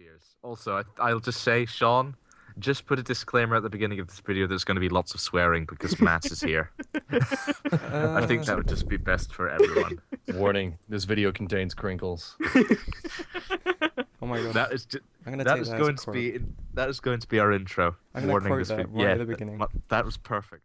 tears. Also, I'll just say, Sean, just put a disclaimer at the beginning of this video. There's going to be lots of swearing because Matt is here. I think that would just be best for everyone. Warning: this video contains crinkles. Oh my god! That is going to be our intro. I'm going to quote that right at the beginning. That was perfect.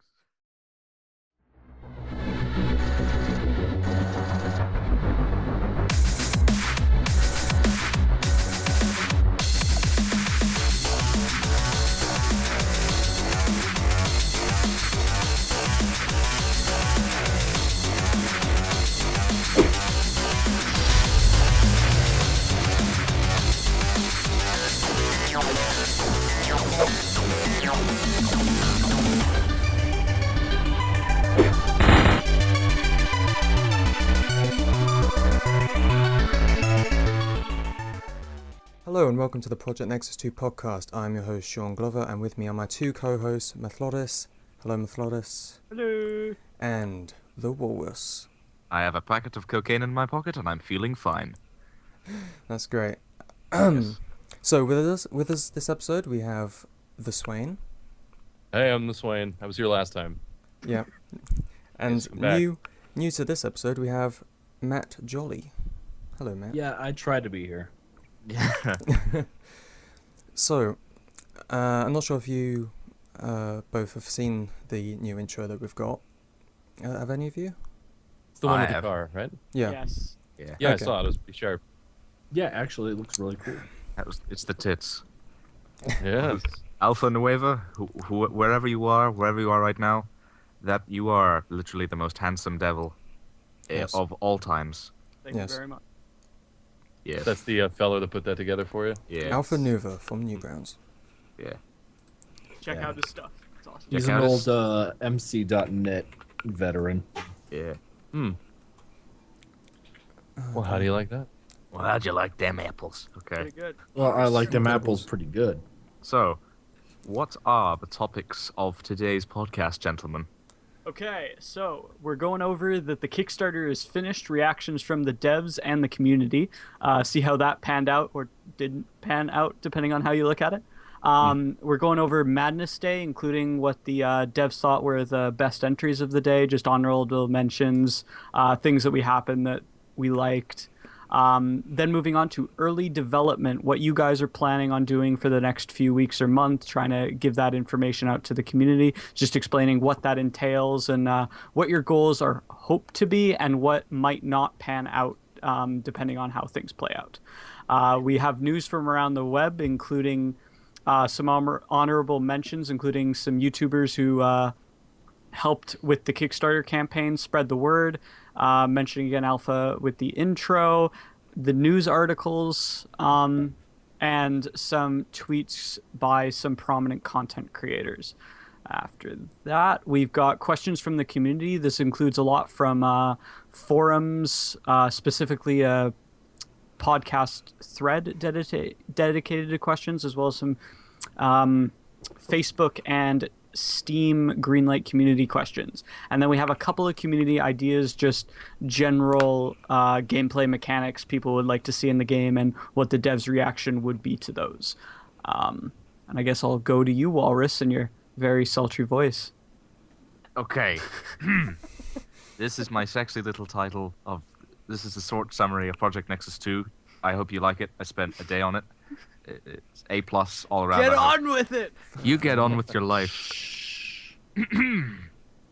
Hello and welcome to the Project Nexus 2 podcast. I'm your host Sean Glover, and with me are my two co-hosts, Methlodis. Hello, Methlodis. Hello. And the Walrus. I have a packet of cocaine in my pocket and I'm feeling fine. That's great. Yes. So with us this episode we have The-Swain. Hey, I'm The-Swain. I was here last time. Yeah. And Yes, I'm back. new to this episode we have Matt Jolly. Hello, Matt. Yeah, I tried to be here. Yeah. So, I'm not sure if you both have seen the new intro that we've got. Have any of you? It's the one I with the have. car, right? Yeah. Yes. Yeah. Yeah, I Okay. saw it. It was pretty sharp. Yeah, actually, it looks really cool. It's the tits. Yes. Alpha Nueva, wherever you are right now, that you are literally the most handsome devil Yes. of all times. Thank Yes. you very much. Yes. That's the fellow that put that together for you. yeah. Alpha Nuva from Newgrounds. Yeah. Check Yeah. out his stuff. It's awesome. He's Check an out old his- MC.net veteran. Yeah. Well, how do you like that? Well, how'd you like them apples? Okay. Pretty good. Well, I like them Edibles. apples pretty good. So, what are the topics of today's podcast, gentlemen? Okay, so we're going over that the Kickstarter is finished, reactions from the devs and the community. See how that panned out or didn't pan out, depending on how you look at it. We're going over Madness Day, including what the devs thought were the best entries of the day, just honorable mentions, things that happened that we liked. Then moving on to early development, what you guys are planning on doing for the next few weeks or month, trying to give that information out to the community, just explaining what that entails and what your goals are hoped to be and what might not pan out depending on how things play out. We have news from around the web, including some honorable mentions, including some YouTubers who helped with the Kickstarter campaign, spread the word. Mentioning again Alpha with the intro, the news articles, and some tweets by some prominent content creators. After that, we've got questions from the community. This includes a lot from forums, specifically a podcast thread dedicated to questions, as well as some Facebook and Steam Greenlight community questions. And then we have a couple of community ideas, just general gameplay mechanics people would like to see in the game and what the devs' reaction would be to those. And I guess I'll go to you, Walrus, in your very sultry voice. Okay. This is my sexy little title of... This is a short summary of Project Nexus 2. I hope you like it. I spent a day on it. It's A+ all around. Get I hope. on with it! You get on with your life.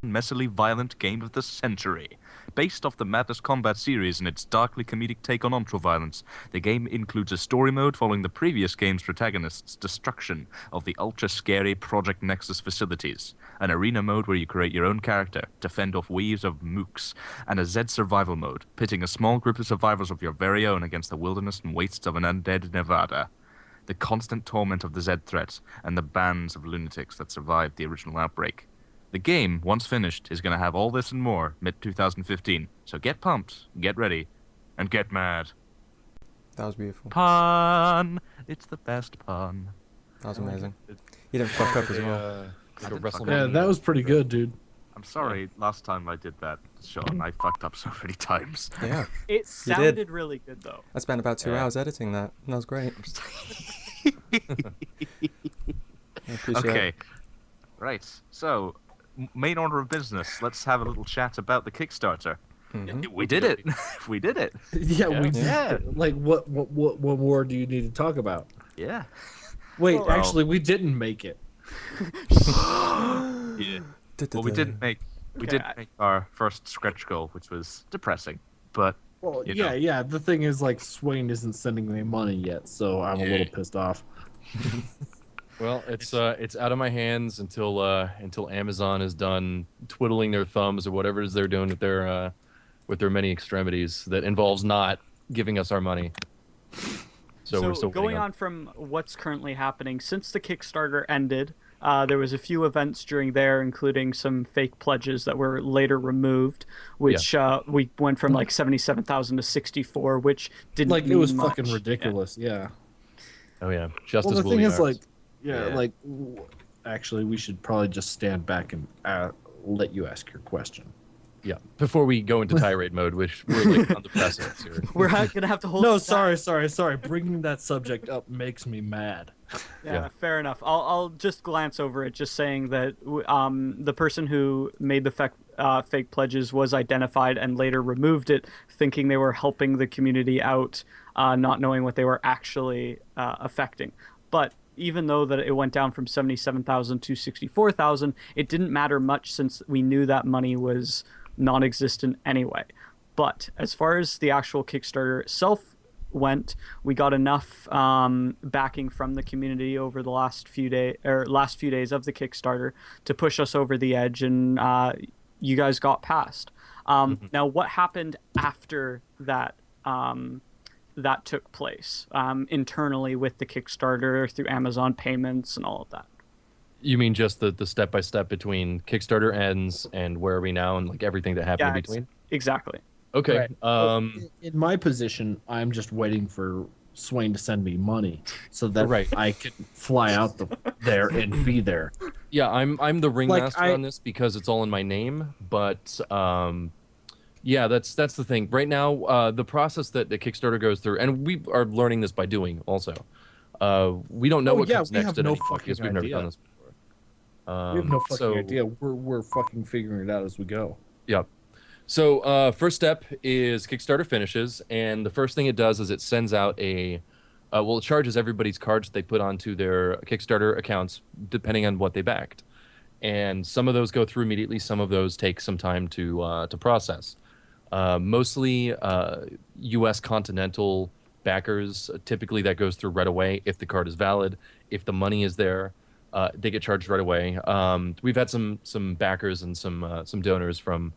Messily violent game of the century. Based off the Madness Combat series and its darkly comedic take on ultra-violence, the game includes a story mode following the previous game's protagonist's destruction of the ultra-scary Project Nexus facilities, an arena mode where you create your own character to fend off waves of mooks, and a Z survival mode, pitting a small group of survivors of your very own against the wilderness and wastes of an undead Nevada. The constant torment of the Z threat, and the bands of lunatics that survived the original outbreak. The game, once finished, is going to have all this and more mid-2015, so get pumped, get ready, and get mad. That was beautiful. Pun! It's the best pun. That was amazing. You didn't fuck up as well. Like a didn't fuck WrestleMania. Yeah, that was pretty good, dude. I'm sorry, last time I did that, Sean, I fucked up so many times. Yeah. It You did. sounded really good, though. I spent about 2 Yeah. hours editing that. That was great. I appreciate Okay. it. Right. So, main order of business. Let's have a little chat about the Kickstarter. Mhm. We did it. We did it. Yeah, we did. Yeah. Like, what more do you need to talk about? Yeah. Wait, Well- actually, we didn't make it. Yeah. Well, we didn't make. We Okay, did make our first stretch goal, which was depressing. But Well, You yeah, know. yeah. The thing is, like, Swain isn't sending me money yet, so I'm a little pissed off. Well, it's out of my hands until Amazon is done twiddling their thumbs or whatever it is they're doing with their many extremities that involves not giving us our money. So we're still going waiting on from what's currently happening, since the Kickstarter ended, there was a few events during there, including some fake pledges that were later removed, which we went from like 77,000 to 64, which didn't Like, it mean was much. fucking ridiculous. Yeah. Oh yeah, justice Well, the will thing be is, ours. like, yeah, Yeah. like, actually, we should probably just stand back and let you ask your question. Yeah, before we go into tirade mode, which we're like on the precipice here. We're gonna have to hold. No, you back. sorry. Bringing that subject up makes me mad. Yeah, fair enough. I'll just glance over it, just saying that the person who made the fake pledges was identified and later removed it, thinking they were helping the community out, not knowing what they were actually affecting. But even though that it went down from 77,000 to 64,000, it didn't matter much since we knew that money was non-existent anyway. But as far as the actual Kickstarter itself went, we got enough backing from the community over the last few days of the Kickstarter to push us over the edge, and you guys got past. Now, what happened after that? That took place internally with the Kickstarter through Amazon payments and all of that. You mean just the step by step between Kickstarter ends and where are we now and like everything that happened in between? Exactly. Okay. Right. In my position, I'm just waiting for Swain to send me money so that Right. I can fly out there and be there. Yeah, I'm the ringmaster I- on this because it's all in my name, but yeah, that's the thing. Right now, the process that the Kickstarter goes through, and we are learning this by doing also. We don't know Oh, what yeah, comes we next have at no any point fucking because we've never idea. done this before. We have no fucking so, idea. We're fucking figuring it out as we go. Yeah. So first step is Kickstarter finishes, and the first thing it does is it sends out it charges everybody's cards they put onto their Kickstarter accounts depending on what they backed, and some of those go through immediately. Some of those take some time to process. Mostly U.S. continental backers. Typically, that goes through right away if the card is valid. If the money is there, they get charged right away. We've had some backers and some donors from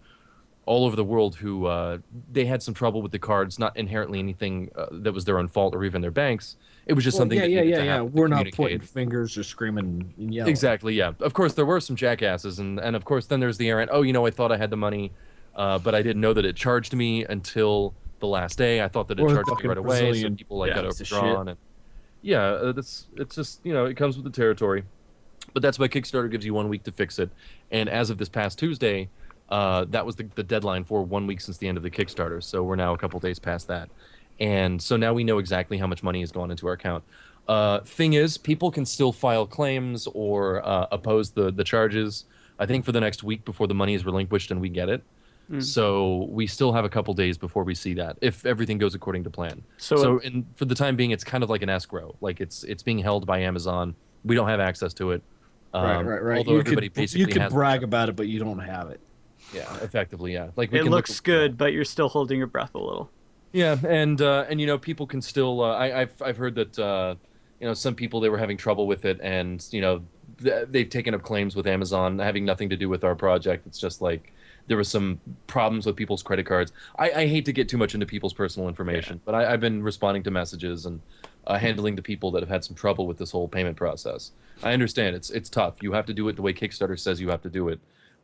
all over the world who they had some trouble with the cards, not inherently anything that was their own fault or even their banks. It was just something that needed to happen to We're not pointing communicate. fingers or screaming and yelling. Exactly, yeah. Of course, there were some jackasses, and of course, then there's the errant, oh, I thought I had the money, but I didn't know that it charged me until the last day. I thought that it Or charged me fucking right away, so Brazilian people got piece of overdrawn. And, yeah, it's just, it comes with the territory. But that's why Kickstarter gives you 1 week to fix it. And as of this past Tuesday, that was the deadline for 1 week since the end of the Kickstarter. So we're now a couple days past that. And so now we know exactly how much money has gone into our account. Thing is, people can still file claims or oppose the charges, I think, for the next week before the money is relinquished and we get it. So we still have a couple days before we see that, if everything goes according to plan. So for the time being, it's kind of like an escrow. Like it's being held by Amazon. We don't have access to it. Right. Although everybody basically you could has brag about it, but you don't have it. Yeah, effectively, yeah. Like we It can looks look, good, but you're still holding your breath a little. Yeah, and people can still. I've heard that some people, they were having trouble with it, and they've taken up claims with Amazon having nothing to do with our project. It's just like there were some problems with people's credit cards. I hate to get too much into people's personal information, but I've been responding to messages and handling the people that have had some trouble with this whole payment process. I understand it's tough. You have to do it the way Kickstarter says you have to do it,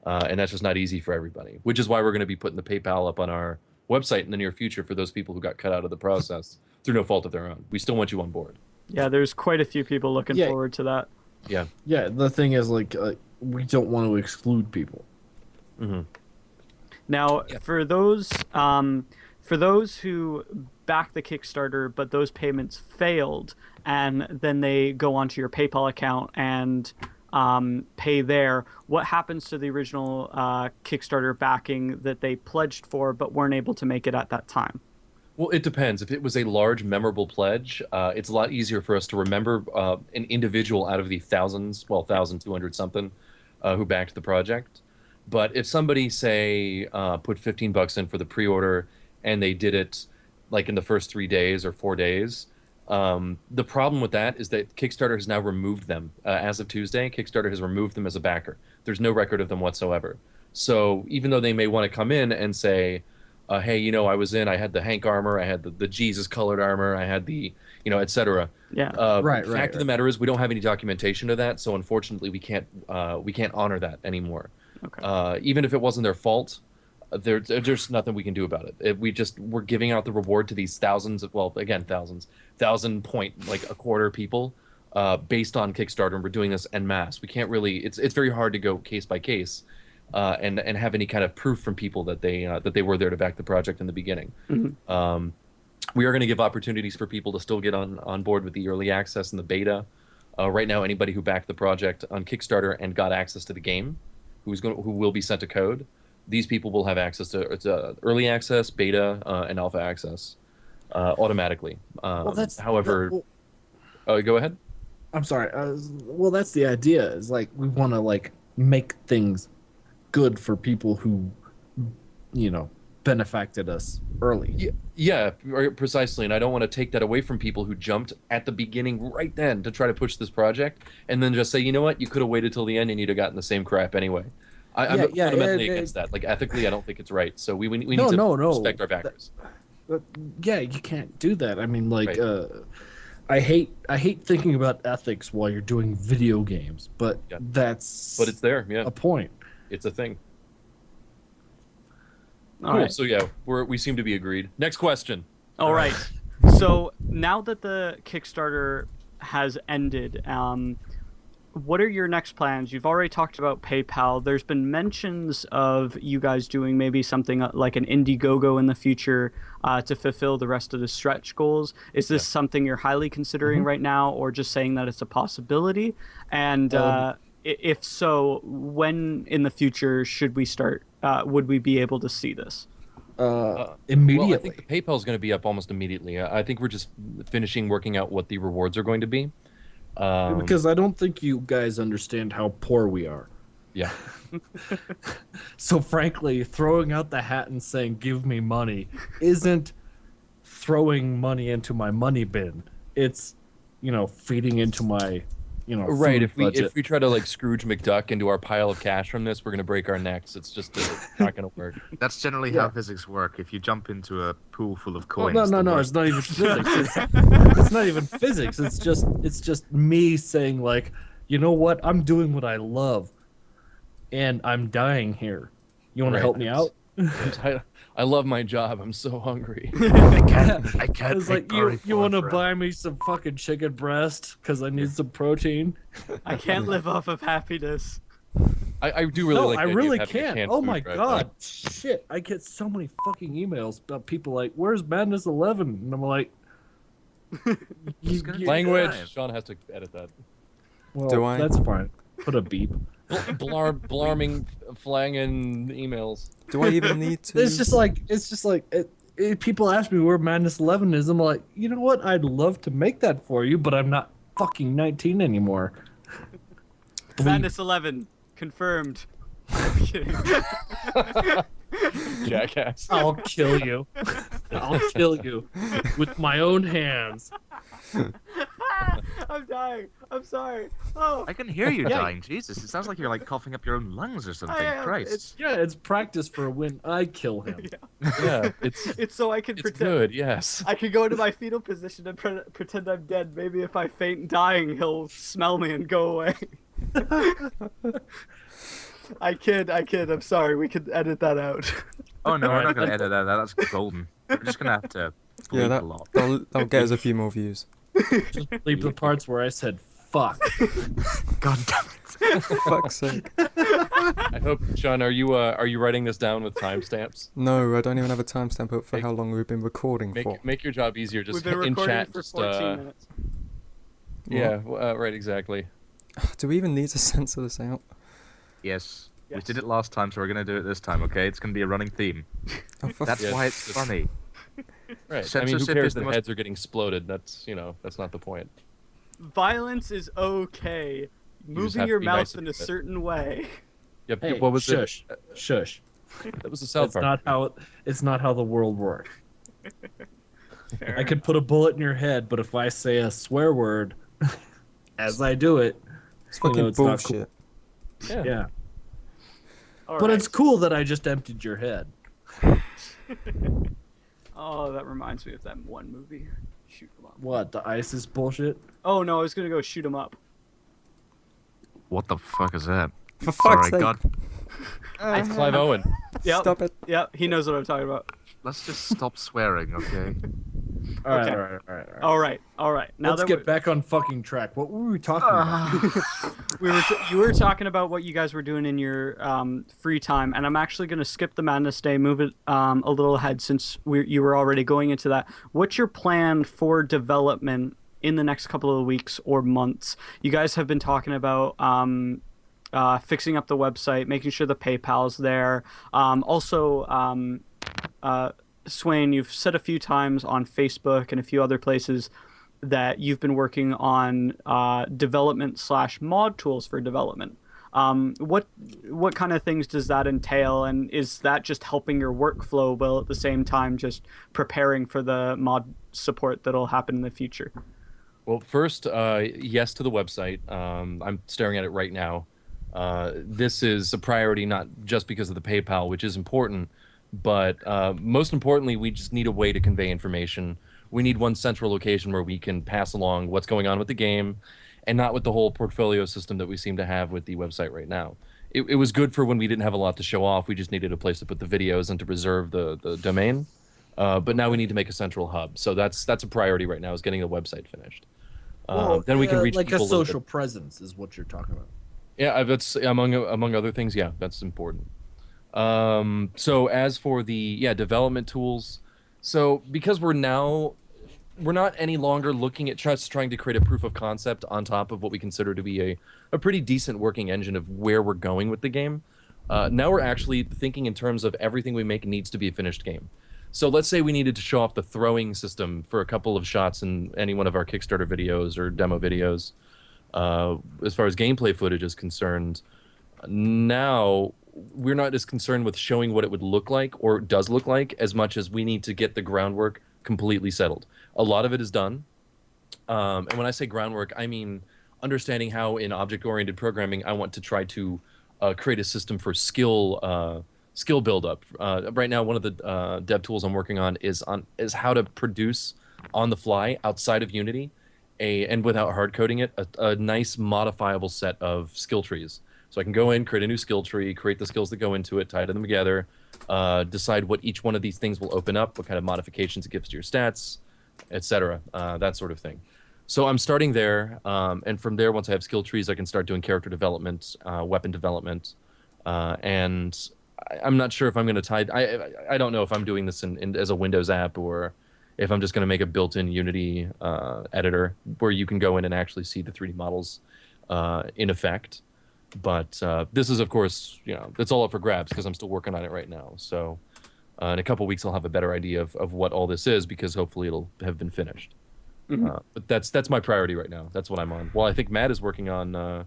and that's just not easy for everybody. Which is why we're going to be putting the PayPal up on our website in the near future for those people who got cut out of the process through no fault of their own. We still want you on board. Yeah, there's quite a few people looking forward to that. Yeah. Yeah, the thing is, like, we don't want to exclude people. Mm-hmm. Now, for those who back the Kickstarter, but those payments failed, and then they go onto your PayPal account and pay there. What happens to the original Kickstarter backing that they pledged for but weren't able to make it at that time? Well, it depends. If it was a large, memorable pledge, it's a lot easier for us to remember an individual out of the thousands, 1,200 something, who backed the project. But if somebody, say, put $15 in for the pre-order and they did it like in the first 3 days or 4 days, the problem with that is that Kickstarter has now removed them. As of Tuesday, Kickstarter has removed them as a backer. There's no record of them whatsoever. So even though they may want to come in and say, hey, you know, I had the Hank armor, I had the Jesus colored armor, I had the, you know, etc. Yeah. Right. Fact of the matter is, we don't have any documentation of that, so unfortunately, we can't honor that anymore. Okay. Even if it wasn't their fault, there's nothing we can do about it. We're giving out the reward to these thousands of, well, again, 1,000 point, like a quarter people, based on Kickstarter, and we're doing this en masse. We can't really. It's very hard to go case by case. And have any kind of proof from people that they were there to back the project in the beginning. Mm-hmm. We are going to give opportunities for people to still get on board with the early access and the beta. Right now, anybody who backed the project on Kickstarter and got access to the game, who will be sent a code, these people will have access to early access, beta, and alpha access automatically. However, go ahead. I'm sorry. Well, that's the idea. Is like we want to like make things good for people who, you know, benefacted us early. Yeah, precisely. And I don't want to take that away from people who jumped at the beginning right then to try to push this project and then just say, you know what, you could have waited till the end and you'd have gotten the same crap anyway. I'm fundamentally against that. Like, ethically, I don't think it's right. So we need to respect our backers. Yeah, you can't do that. I mean, like, Right. I hate thinking about ethics while you're doing video games, but But it's there, yeah. a point. It's a thing. All Cool. right. So yeah, we seem to be agreed. Next question. All right. So now that the Kickstarter has ended, what are your next plans? You've already talked about PayPal. There's been mentions of you guys doing maybe something like an Indiegogo in the future to fulfill the rest of the stretch goals. Is this something you're highly considering right now, or just saying that it's a possibility? And if so, when in the future should we start? Would we be able to see this? Immediately. Well, I think the PayPal is going to be up almost immediately. I think we're just finishing working out what the rewards are going to be. Because I don't think you guys understand how poor we are. Yeah. So frankly, throwing out the hat and saying "give me money" isn't throwing money into my money bin. It's, you know, feeding into my, you know, Right. food budget. If we try to like Scrooge McDuck into our pile of cash from this, we're going to break our necks. It's just not going to work. That's generally how physics work. If you jump into a pool full of coins... No, it's not even physics. It's not even physics. It's just me saying, like, you know what? I'm doing what I love, and I'm dying here. You want to help me out? I love my job. I'm so hungry. I can't It's like, you want to buy me some fucking chicken breast because I need some protein? I can't live off of happiness. I do really No, like I the idea really of having can't. canned Oh food my right god, now. shit! I get so many fucking emails about people like, "Where's Madness 11?" And I'm like, Language. Fine. Sean has to edit that. "Well, Do I? that's fine. Put a beep." Blarming, flanging emails. Do I even need to? It's just like people ask me where Madness 11 is. I'm like, you know what? I'd love to make that for you, but I'm not fucking 19 anymore. Madness 11 confirmed. I'm kidding. Jackass. I'll kill you. I'll kill you with my own hands. I'm dying. I'm sorry. Oh, I can hear you dying. Jesus, it sounds like you're like coughing up your own lungs or something. I am. Christ. It's practice for when I kill him. Yeah, it's it's so I can it's pretend. good. Yes. I could go into my fetal position and pretend I'm dead. Maybe if I faint dying, he'll smell me and go away. I kid. I'm sorry. We could edit that out. Oh no, we're not gonna edit that. That's golden. We're just gonna have to bleep Yeah, a lot. that'll get us a few more views. Just leave the parts where I said fuck. God damn it. For fuck's sake. I hope, Sean, are you writing this down with timestamps? No, I don't even have a timestamp up for how long we've been recording for. Make your job easier. Just We've been in recording chat. for Just 14 minutes. yeah, right, exactly. Do we even need to censor this out? Yes. We Yes. did it last time, so we're going to do it this time, okay? It's going to be a running theme. Oh, for That's Yes. why it's funny. Right. I mean, who Censorship cares is the that most- heads are getting exploded? That's that's not the point. Violence is okay. just Moving have to your be mouth nice in about a it. certain way. Yep. Hey, what was shush, it? shush. That was the South Park. It's not how the world works. Fair I could put a bullet in your head, but if I say a swear word as I do it, It's fucking it's not cool. bullshit. Yeah. All But right. it's cool that I just emptied your head. Oh, that reminds me of that one movie. Shoot 'em up. What, the ISIS bullshit? Oh no, I was gonna go shoot 'em up. What the fuck is that? For fuck's Sorry, sake. God. It's Clive Owen. Yep. Stop it. Yep. He knows what I'm talking about. Let's just stop swearing, okay? All right, Okay. all right. All right. Now Let's that get back on fucking track. What were we talking about? you were talking about what you guys were doing in your free time, and I'm actually going to skip the Madness Day, move it a little ahead since you were already going into that. What's your plan for development in the next couple of weeks or months? You guys have been talking about fixing up the website, making sure the PayPal's there. Swain, you've said a few times on Facebook and a few other places that you've been working on development/mod tools for development. What kind of things does that entail, and is that just helping your workflow while at the same time just preparing for the mod support that'll happen in the future? Well, first, yes to the website. I'm staring at it right now. This is a priority not just because of the PayPal, which is important, but most importantly, we just need a way to convey information. We need one central location where we can pass along what's going on with the game, and not with the whole portfolio system that we seem to have with the website right now. It was good for when we didn't have a lot to show off. We just needed a place to put the videos and to preserve the domain. But now we need to make a central hub. So that's a priority right now, is getting the website finished. Then we can reach like a people little social bit. presence is what you're talking about. Yeah, that's among other things. Yeah, that's important. So as for the development tools, so because we're not any longer looking at just trying to create a proof of concept on top of what we consider to be a pretty decent working engine of where we're going with the game. Now we're actually thinking in terms of everything we make needs to be a finished game. So let's say we needed to show off the throwing system for a couple of shots in any one of our Kickstarter videos or demo videos. As far as gameplay footage is concerned, now we're not as concerned with showing what it would look like or does look like as much as we need to get the groundwork completely settled. A lot of it is done. And when I say groundwork, I mean understanding how in object-oriented programming I want to try to create a system for skill buildup. Right now, one of the dev tools I'm working on is how to produce on the fly outside of Unity, and without hard coding it, a nice modifiable set of skill trees. So I can go in, create a new skill tree, create the skills that go into it, tie them together, decide what each one of these things will open up, what kind of modifications it gives to your stats, etc. That sort of thing. So I'm starting there, and from there, once I have skill trees, I can start doing character development, weapon development, and I'm not sure if I'm going to tie. I don't know if I'm doing this as a Windows app or if I'm just going to make a built-in Unity editor where you can go in and actually see the 3D models in effect. But this is, of course, it's all up for grabs because I'm still working on it right now. So in a couple weeks, I'll have a better idea of what all this is because hopefully it'll have been finished. Mm-hmm. But that's my priority right now. That's what I'm on. Well, I think Matt is working on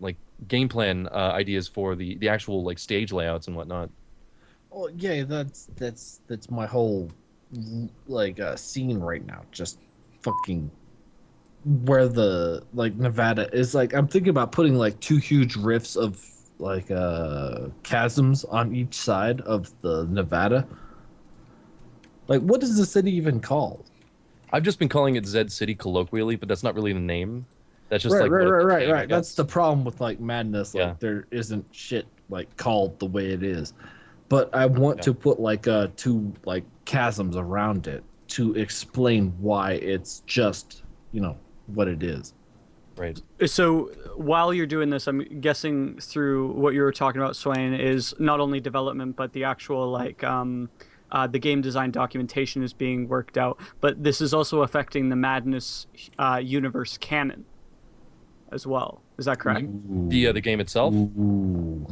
like game plan ideas for the actual like stage layouts and whatnot. Oh yeah, that's my whole scene right now. Just fucking where the Nevada is. I'm thinking about putting two huge rifts of chasms on each side of the Nevada. What is the city even called? I've just been calling it Zed City colloquially, but that's not really the name. That's just right. That's the problem with Madness. Yeah. There isn't shit called the way it is. But I want to put two chasms around it to explain why it's just what it is. Right. So while you're doing this, I'm guessing through what you were talking about, Swain, is not only development but the actual the game design documentation is being worked out. But this is also affecting the Madness universe canon as well. Is that correct? The game itself. Ooh.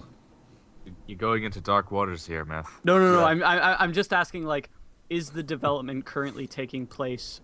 You're going into dark waters here, Meth. No. I'm just asking, like, is the development currently taking place?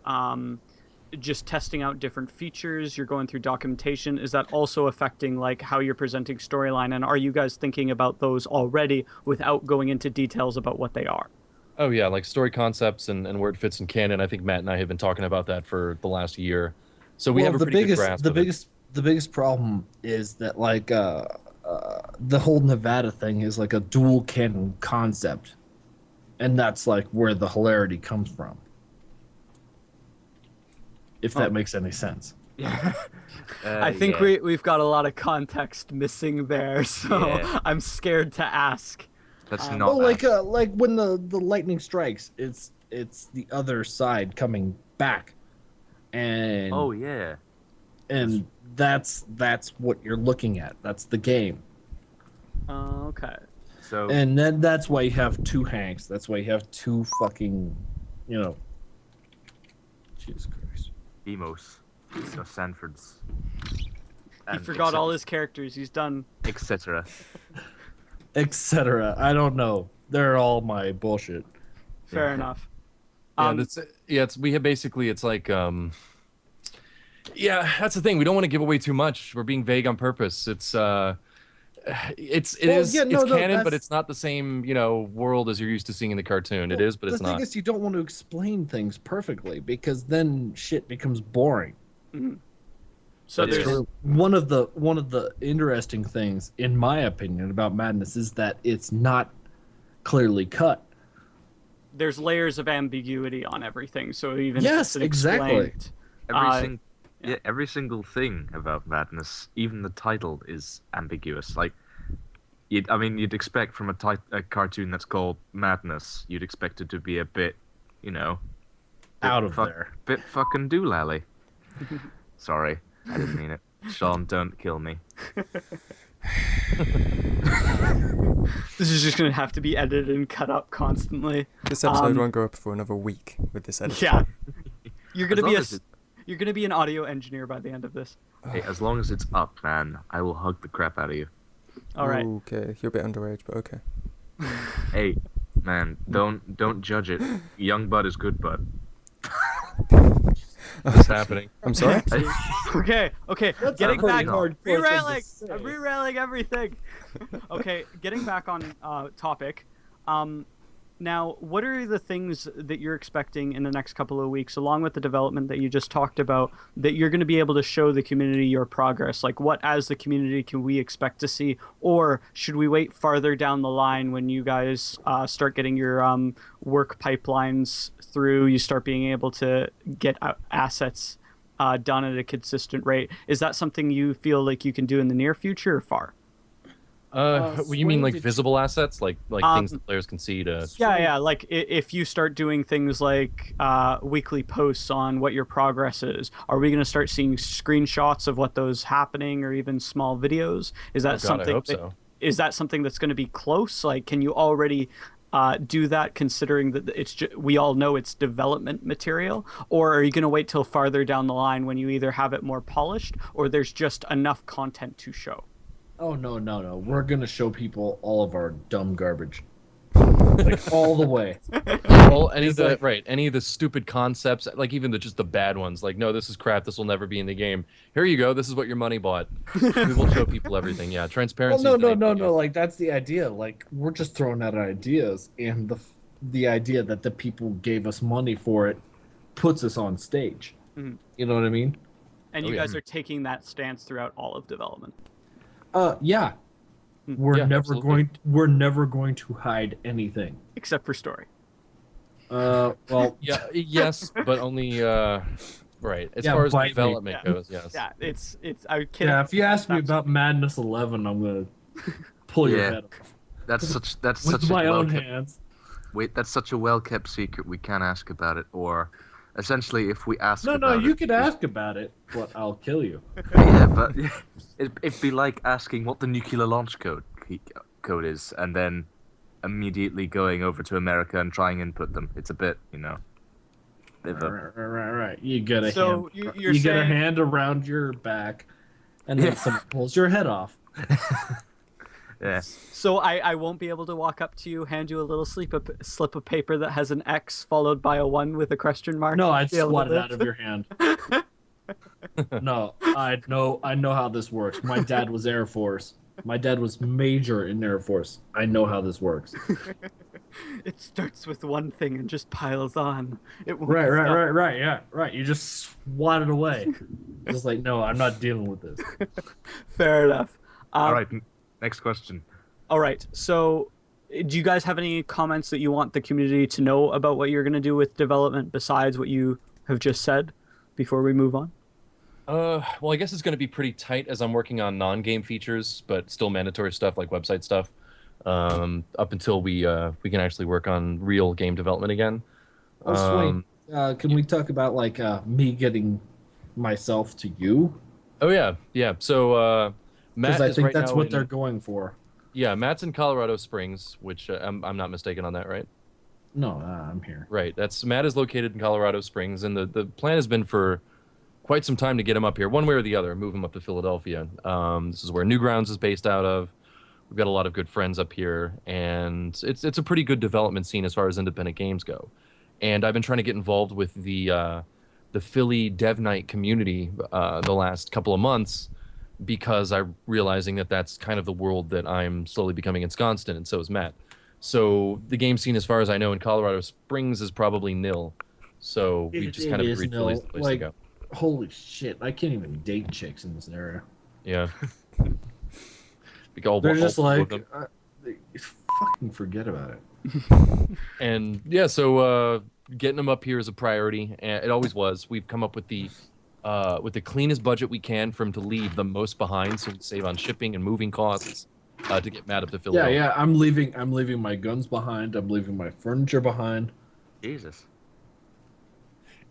Just testing out different features, you're going through documentation, is that also affecting like how you're presenting storyline, and are you guys thinking about those already without going into details about what they are? Oh yeah, like story concepts and where it fits in canon. I think Matt and I have been talking about that for the last year, so we have a pretty good grasp of it. The biggest problem is that like the whole Nevada thing is like a dual canon concept, and that's like where the hilarity comes from. If that makes any sense. I think we've got a lot of context missing there, so I'm scared to ask. That's not. Well, like when the lightning strikes, it's the other side coming back, and Oh yeah. and that's what you're looking at. That's the game, Okay. So and then that's why you have two Hanks. That's why you have two fucking, Jesus Christ. Demos, so Sanfords. He forgot all his characters. He's done. etc. Etc. I don't know. They're all my bullshit. Fair enough. We have basically, it's like that's the thing. We don't want to give away too much. We're being vague on purpose. It's canon, but it's not the same, world as you're used to seeing in the cartoon. It is, but it's not. The thing is, you don't want to explain things perfectly because then shit becomes boring. Mm-hmm. So That's there's true. One of the interesting things, in my opinion, about Madness is that it's not clearly cut. there's layers of ambiguity on everything. So even Yes, if it's exactly. explained, Every single thing about Madness, even the title, is ambiguous. Like, you'd expect from a cartoon that's called Madness, you'd expect it to be a bit, Out of there. bit fucking doolally. Sorry, I didn't mean it. Sean, don't kill me. This is just going to have to be edited and cut up constantly. This episode won't go up for another week with this edit. Yeah. You're going to As be long as you're going to be an audio engineer by the end of this. Hey, as long as it's up, man, I will hug the crap out of you. All right. Okay, you're a bit underage, but okay. Hey, man, don't judge it. Young bud is good bud. What's happening? I'm sorry? Okay. Getting back. hardcore thing to Rerailing. say. I'm rerailing everything. Okay, getting back on topic. Now, what are the things that you're expecting in the next couple of weeks, along with the development that you just talked about, that you're going to be able to show the community your progress? Like, what, as the community, can we expect to see? Or should we wait farther down the line when you guys start getting your work pipelines through, you start being able to get assets done at a consistent rate? Is that something you feel like you can do in the near future or far? You mean like visible assets, like things that players can see to? Yeah. Like if you start doing things like weekly posts on what your progress is, are we going to start seeing screenshots of what those happening, or even small videos? Is that something? I hope so. Is that something that's going to be close? Like, can you already do that, considering that we all know it's development material? Or are you going to wait till farther down the line when you either have it more polished or there's just enough content to show? Oh, no. We're going to show people all of our dumb garbage. Like, all the way. Well, any of the stupid concepts, like even just the bad ones, like, no, this is crap, this will never be in the game. Here you go, this is what your money bought. We will show people everything. Yeah, transparency. Well, no. Like, that's the idea. Like, we're just throwing out ideas, and the idea that the people gave us money for it puts us on stage. Mhm. You know what I mean? And you guys are taking that stance throughout all of development. Yeah. We're Yeah, never going to hide anything. Except for story. Well, Yes, but only right. As Yeah, far as bite me. development goes, yes. Yeah, it's I can't. yeah. If you ask me about Madness 11, I'm gonna pull your Yeah. head off That's with such my a own well-kept, hands. that's such a well-kept secret. We can't ask about it, or essentially, if we ask No, about you it, could ask about it, but I'll kill you. yeah, but it'd be like asking what the nuclear launch code is, and then immediately going over to America and trying and input them. It's a bit, Right. You get a So hand. you're You get a saying- hand around your back, and then someone pulls your head off. Yeah. So I won't be able to walk up to you, hand you a little slip of paper that has an X followed by a 1 with a question mark? No, I'd Be able to swat it live? out of your hand. No, I know how this works. My dad was Air Force. My dad was major in Air Force. I know how this works. It starts with one thing and just piles on. It won't Right. stop. Yeah, right. You just swat it away. Just like, no, I'm not dealing with this. Fair enough. All right. Next question. All right. So, do you guys have any comments that you want the community to know about what you're going to do with development besides what you have just said before we move on? Well, I guess it's going to be pretty tight as I'm working on non-game features, but still mandatory stuff like website stuff. Up until we can actually work on real game development again. Oh, Swain, can we talk about like me getting myself to you? Oh yeah. So Matt Because I is think right that's now what in- they're going for. Yeah, Matt's in Colorado Springs, which I'm not mistaken on that, right? No, I'm here. Right. Matt is located in Colorado Springs, and the plan has been for quite some time to get him up here, one way or the other, move him up to Philadelphia. This is where Newgrounds is based out of. We've got a lot of good friends up here, and it's a pretty good development scene as far as independent games go. And I've been trying to get involved with the Philly Dev Night community the last couple of months because I'm realizing that that's kind of the world that I'm slowly becoming ensconced in, and so is Matt. So the game scene, as far as I know, in Colorado Springs is probably nil. So we've just kind of agreed Philly's the place to go. Holy shit! I can't even date chicks in this area. Yeah. They're just all four of like, them. fucking forget about it. And yeah, so getting them up here is a priority, and it always was. We've come up with the cleanest budget we can for him to leave the most behind, so we save on shipping and moving costs to get Matt up to Philadelphia. Yeah. I'm leaving my guns behind. I'm leaving my furniture behind. Jesus.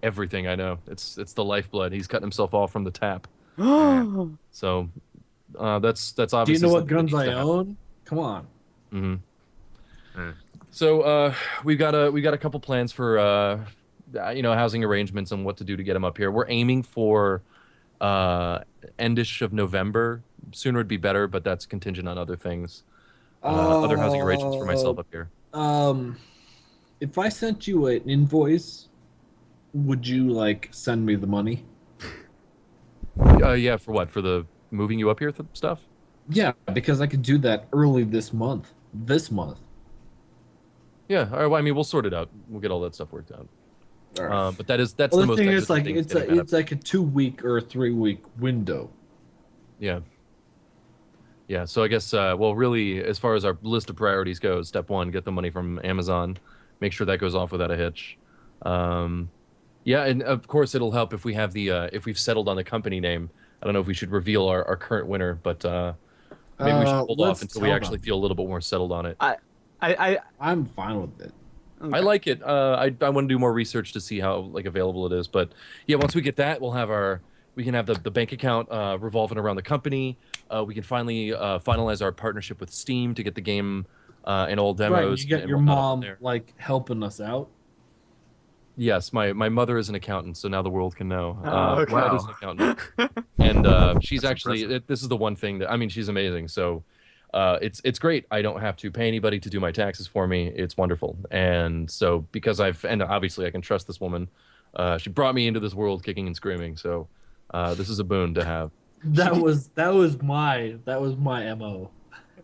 Everything, I know. It's the lifeblood. He's cutting himself off from the tap. So that's obviously. Do you know what something that guns needs I to happen. own? Come on. Mm-hmm. So we've got a couple plans for housing arrangements and what to do to get him up here. We're aiming for endish of November. Sooner would be better, but that's contingent on other things. Other housing arrangements for myself up here. If I sent you an invoice, would you like send me the money? Yeah, for what? For the moving you up here stuff? Yeah, because I could do that early this month. Yeah, all right, well, I mean, we'll sort it out. We'll get all that stuff worked out. All right. But that's Well, the the most. thing is, existing like, thing it's getting Matt up. like a 2-week or a 3-week window. Yeah. Yeah, so I guess, really, as far as our list of priorities goes, step one, get the money from Amazon, make sure that goes off without a hitch. Yeah, and of course it'll help if we have if we've settled on the company name. I don't know if we should reveal our current winner, but maybe we should hold off let's until we tell actually them. feel a little bit more settled on it. I'm fine with it. I like it. I want to do more research to see how available it is. But yeah, once we get that, we can have the bank account revolving around the company. We can finally finalize our partnership with Steam to get the game and all demos. Right, you get and your whatnot up mom there. like helping us out. Yes, my mother is an accountant, so now the world can know. Okay. My mother's an accountant, and she's That's actually this is the one thing that she's amazing. So it's great. I don't have to pay anybody to do my taxes for me. It's wonderful, and so because and obviously I can trust this woman. She brought me into this world kicking and screaming. So this is a boon to have. That was my MO.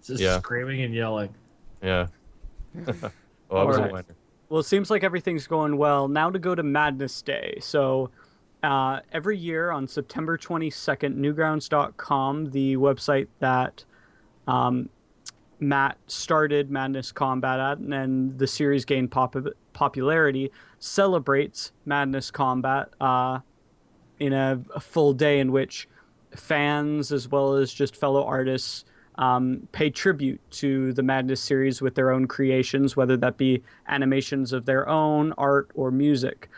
Just Yeah. screaming and yelling. Yeah. Oh, I was a Alright. whiner. Well, it seems like everything's going well. Now to go to Madness Day. So every year on September 22nd, newgrounds.com, the website that Matt started Madness Combat at, and then the series gained popularity, celebrates Madness Combat in a full day in which fans, as well as just fellow artists, pay tribute to the Madness series with their own creations, whether that be animations of their own, art, or music.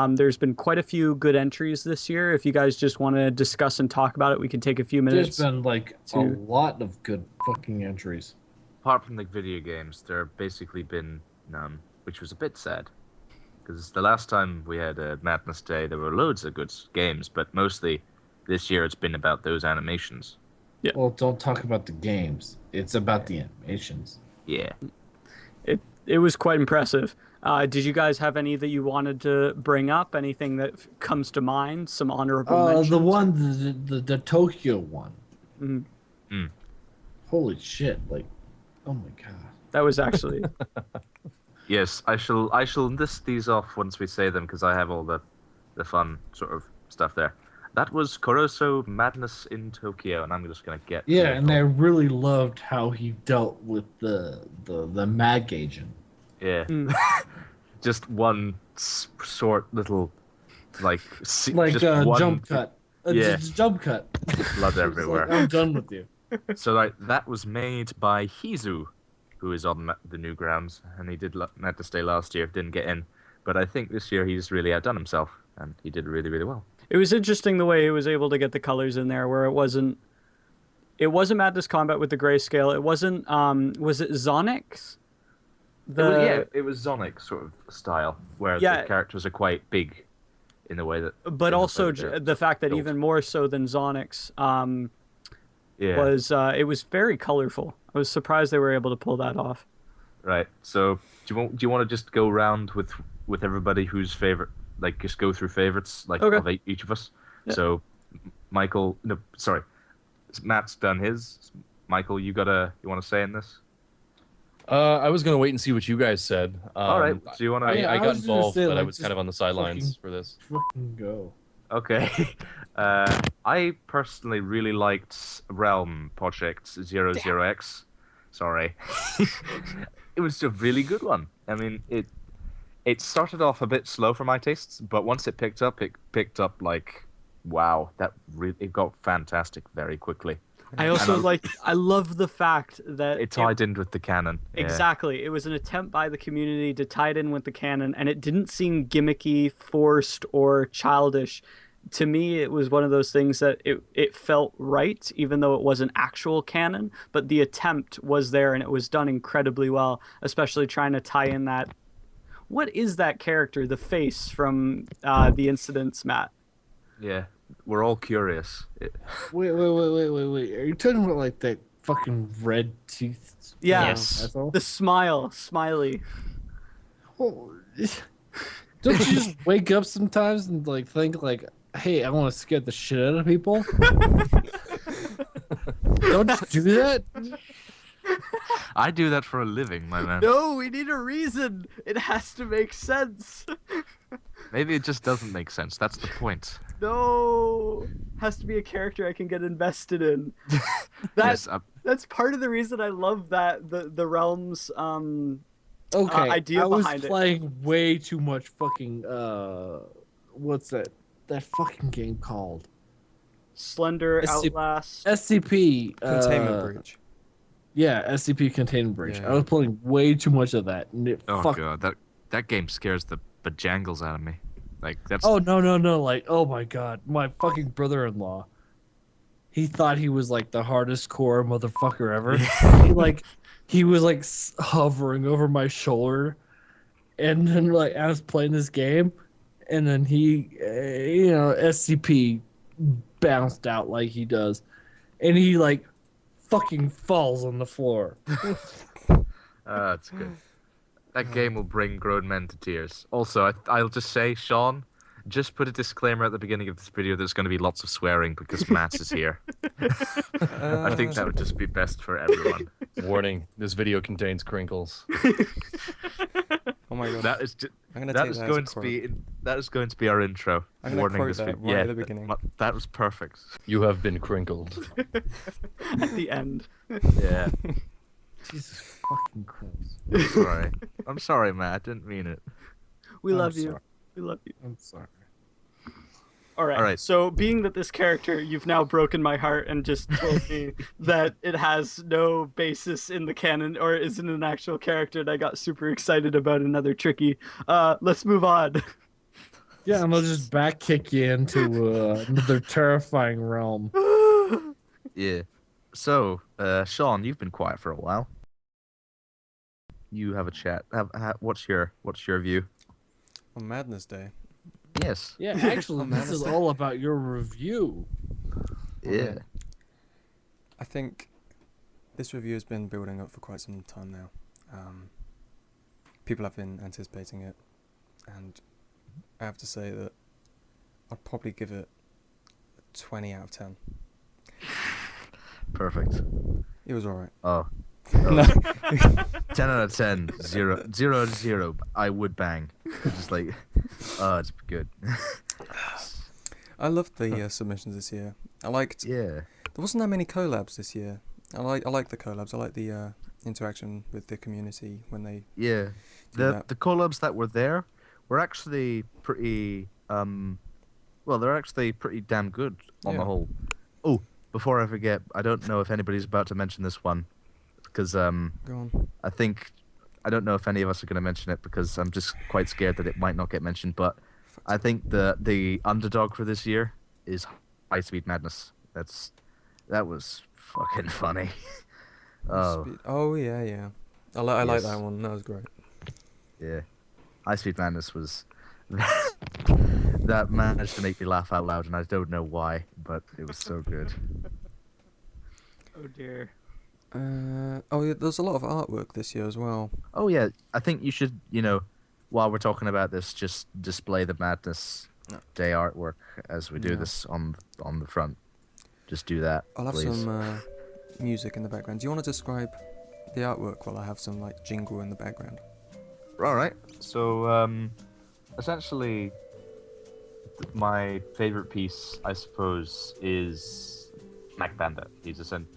There's been quite a few good entries this year. If you guys just want to discuss and talk about it, we can take a few minutes. There's been like a lot of good fucking entries. Apart from the video games, there have basically been none, which was a bit sad. Because the last time we had a Madness Day, there were loads of good games, but mostly this year it's been about those animations. Yeah. Well, don't talk about the games. It's about the animations. Yeah. It was quite impressive. Did you guys have any that you wanted to bring up? Anything that comes to mind? Some honorable mentions? The one, the Tokyo one. Mm-hmm. Holy shit! Like, oh my god. That was actually... Yes, I shall list these off once we say them, because I have all the fun sort of stuff there. That was Korosu Madness in Tokyo, and I'm just gonna get... Yeah, and I really loved how he dealt with the mag agent. Yeah. Just one short little, like... Like just a one, jump cut. Yeah. Just jump cut. Blood everywhere. Like, I'm done with you. So that was made by Hizu, who is on the Newgrounds, and he did Madness Day last year, didn't get in. But I think this year he's really outdone himself, and he did really, really well. It was interesting the way he was able to get the colors in there, where it wasn't Madness Combat with the grayscale. It wasn't, was it Zonix? It was Sonic sort of style, where the characters are quite big in the way that... But also the fact that even more so than Zonix, was it was very colorful. I was surprised they were able to pull that off. Right. So do you want to just go around with everybody who's favorite, like just go through favorites of each of us? Yeah. So Matt's done his. Michael, you want to say in this? I was gonna wait and see what you guys said. All right. So you want to? I got involved, but I was kind of on the sidelines for this. Fucking go. Okay. I personally really liked Realm Project 00X. Sorry. It was a really good one. I mean, it started off a bit slow for my tastes, but once it picked up like, wow, it got fantastic very quickly. I also I love the fact that it tied in with the canon. Exactly. It was an attempt by the community to tie it in with the canon, and it didn't seem gimmicky, forced, or childish. To me, it was one of those things that it felt right, even though it wasn't actual canon, but the attempt was there, and it was done incredibly well, especially trying to tie in that... What is that character, the face from the incidents, Matt? Yeah. We're all curious. Wait. Are you talking about like that fucking red teeth? Yeah. Yes. The smiley. Well, don't you just wake up sometimes and like think like, hey, I want to scare the shit out of people? Don't you do that? I do that for a living, my man. No, we need a reason. It has to make sense. Maybe it just doesn't make sense. That's the point. No, has to be a character I can get invested in. That's part of the reason I love that the Realms idea behind it. I was playing way too much fucking what's that fucking game called? Slender Outlast. SCP Containment Breach. Yeah, SCP Containment Breach. Yeah. I was playing way too much of that. And god, that game scares the bejangles out of me. Like that's... Oh no! Like, oh my god, my fucking brother-in-law. He thought he was like the hardest core motherfucker ever. he was like hovering over my shoulder, and then like I was playing this game, and then he, SCP bounced out like he does, and he like fucking falls on the floor. That's good. That game will bring grown men to tears. Also, I'll just say, Sean, just put a disclaimer at the beginning of this video that there's going to be lots of swearing because Matt is here. I think that would just be best for everyone. Warning, this video contains crinkles. Oh my god. That is going to be our intro. I'm going to quote that right at the beginning. That was perfect. You have been crinkled. At the end. Yeah. Jesus fucking Christ. I'm sorry, Matt. I didn't mean it. We love you. We love you. I'm sorry. All right. All right. So, being that this character, you've now broken my heart and just told me that it has no basis in the canon or isn't an actual character, and I got super excited about another tricky. Let's move on. Yeah, and I'll just back kick you into another terrifying realm. Yeah. So, Sean, you've been quiet for a while. You have a chat. What's your view? On Madness Day. Yes. Yeah, actually, this is all about your review. Yeah. I think this review has been building up for quite some time now. People have been anticipating it, and I have to say that I'd probably give it a 20 out of 10. Perfect. It was alright. Oh. No. 10 out of 10. 0 out of 0. I would bang. It's just like, oh, it's good. I loved the submissions this year. I liked. Yeah. There wasn't that many collabs this year. I like the collabs. I like the interaction with the community when they. Yeah. that. The collabs that were there were actually pretty well, they're actually pretty damn good on the Yeah. whole. Oh, before I forget, I don't know if anybody's about to mention this one because Go on. I don't know if any of us are going to mention it because I'm just quite scared that it might not get mentioned, but I think the underdog for this year is High Speed Madness. That was fucking funny. Oh, Oh yeah. I like Yes. that one. That was great. yeah. High Speed Madness was that managed to make me laugh out loud, and I don't know why, but it was so good. Oh dear. Oh yeah, there's a lot of artwork this year as well. Oh yeah, I think you should, while we're talking about this, just display the Madness Day artwork as we do Yeah. this on the front. Just do that, I'll have please. some music in the background. Do you want to describe the artwork while I have some like jingle in the background? All right. So, essentially, my favorite piece, I suppose, is Mac Bandit. He's essentially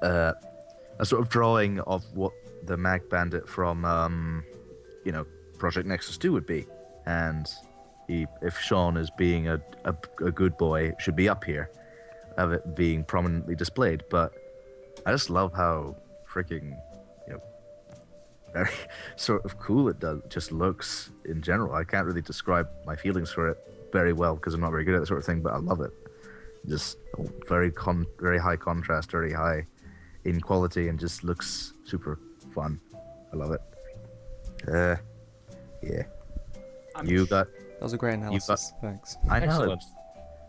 a sort of drawing of what the Mac Bandit from Project Nexus 2 would be, and if Sean is being a good boy, it should be up here, of it being prominently displayed. But I just love how freaking very sort of cool it just looks in general. I can't really describe my feelings for it very well because I'm not very good at that sort of thing, but I love it. Just very high contrast, very high in quality, and just looks super fun. I love it. Yeah. You got. That was a great analysis. Thanks. I know. Excellent.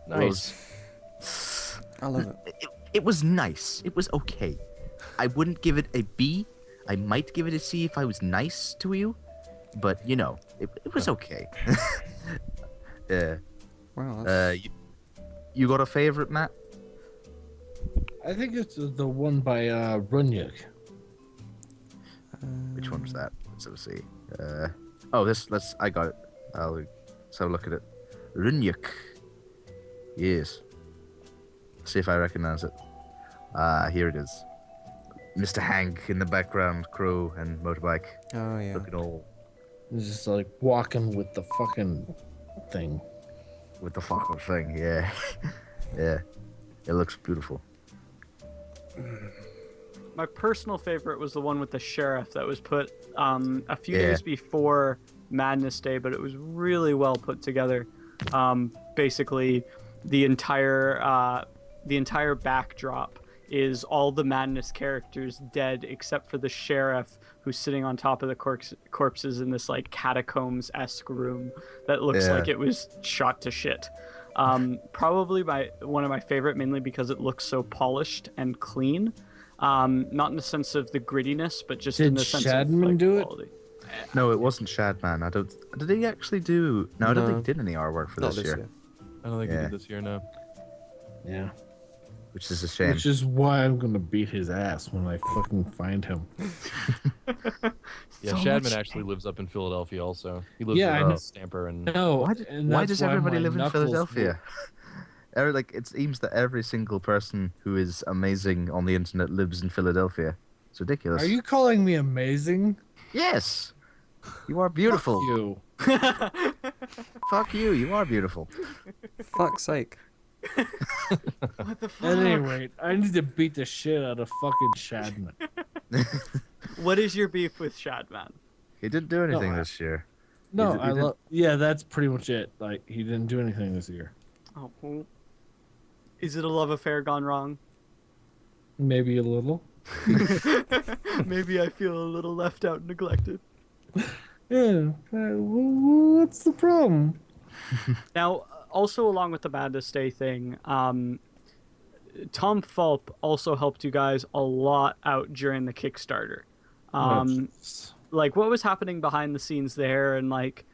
Nice. I love it. It was nice. It was okay. I wouldn't give it a B. I might give it a C if I was nice to you, but it was okay. Yeah. Wow. You got a favorite, Matt? I think it's the one by Rhunyc. Which one was that? Let's see. I got it. Let's have a look at it. Rhunyc. Yes. See if I recognize it. Here it is. Mr. Hank in the background, crow and motorbike. Oh yeah. Looking all He's just like walking with the fucking thing. with the fucking thing. Yeah. Yeah. It looks beautiful. My personal favorite was the one with the sheriff that was put a few Yeah. days before Madness Day, but it was really well put together. Basically, the entire backdrop is all the Madness characters dead except for the sheriff who's sitting on top of the corpses in this like catacombs-esque room that looks Yeah. like it was shot to shit. Probably one of my favorite, mainly because it looks so polished and clean. Not in the sense of the grittiness, but just in Did the sense Shadman of like, do it? quality. No, it wasn't Shadman. Did he actually do? No, I don't No. think he did any artwork for Not this year, I don't think Yeah. he did this year, no. Yeah. which is a shame. Which is why I'm gonna beat his ass when I fucking find him. Yeah, So Shadman much- actually lives up in Philadelphia also. He lives Yeah, I with know. Stamper and No. Why does everybody live in Philadelphia? It seems that every single person who is amazing on the internet lives in Philadelphia. It's ridiculous. Are you calling me amazing? Yes. You are beautiful. You. Fuck you. You are beautiful. Fuck's sake. What the At fuck? any rate, I need to beat the shit out of fucking Shadman. What is your beef with Shadman? He didn't do anything No, this year. No, He I did- love. Yeah, that's pretty much it. Like, he didn't do anything this year. Oh, well, is it a love affair gone wrong? Maybe a little. Maybe I feel a little left out and neglected. Yeah. What's the problem? Now, also along with the Bandit Day thing, Tom Fulp also helped you guys a lot out during the Kickstarter. Like, what was happening behind the scenes there, and like,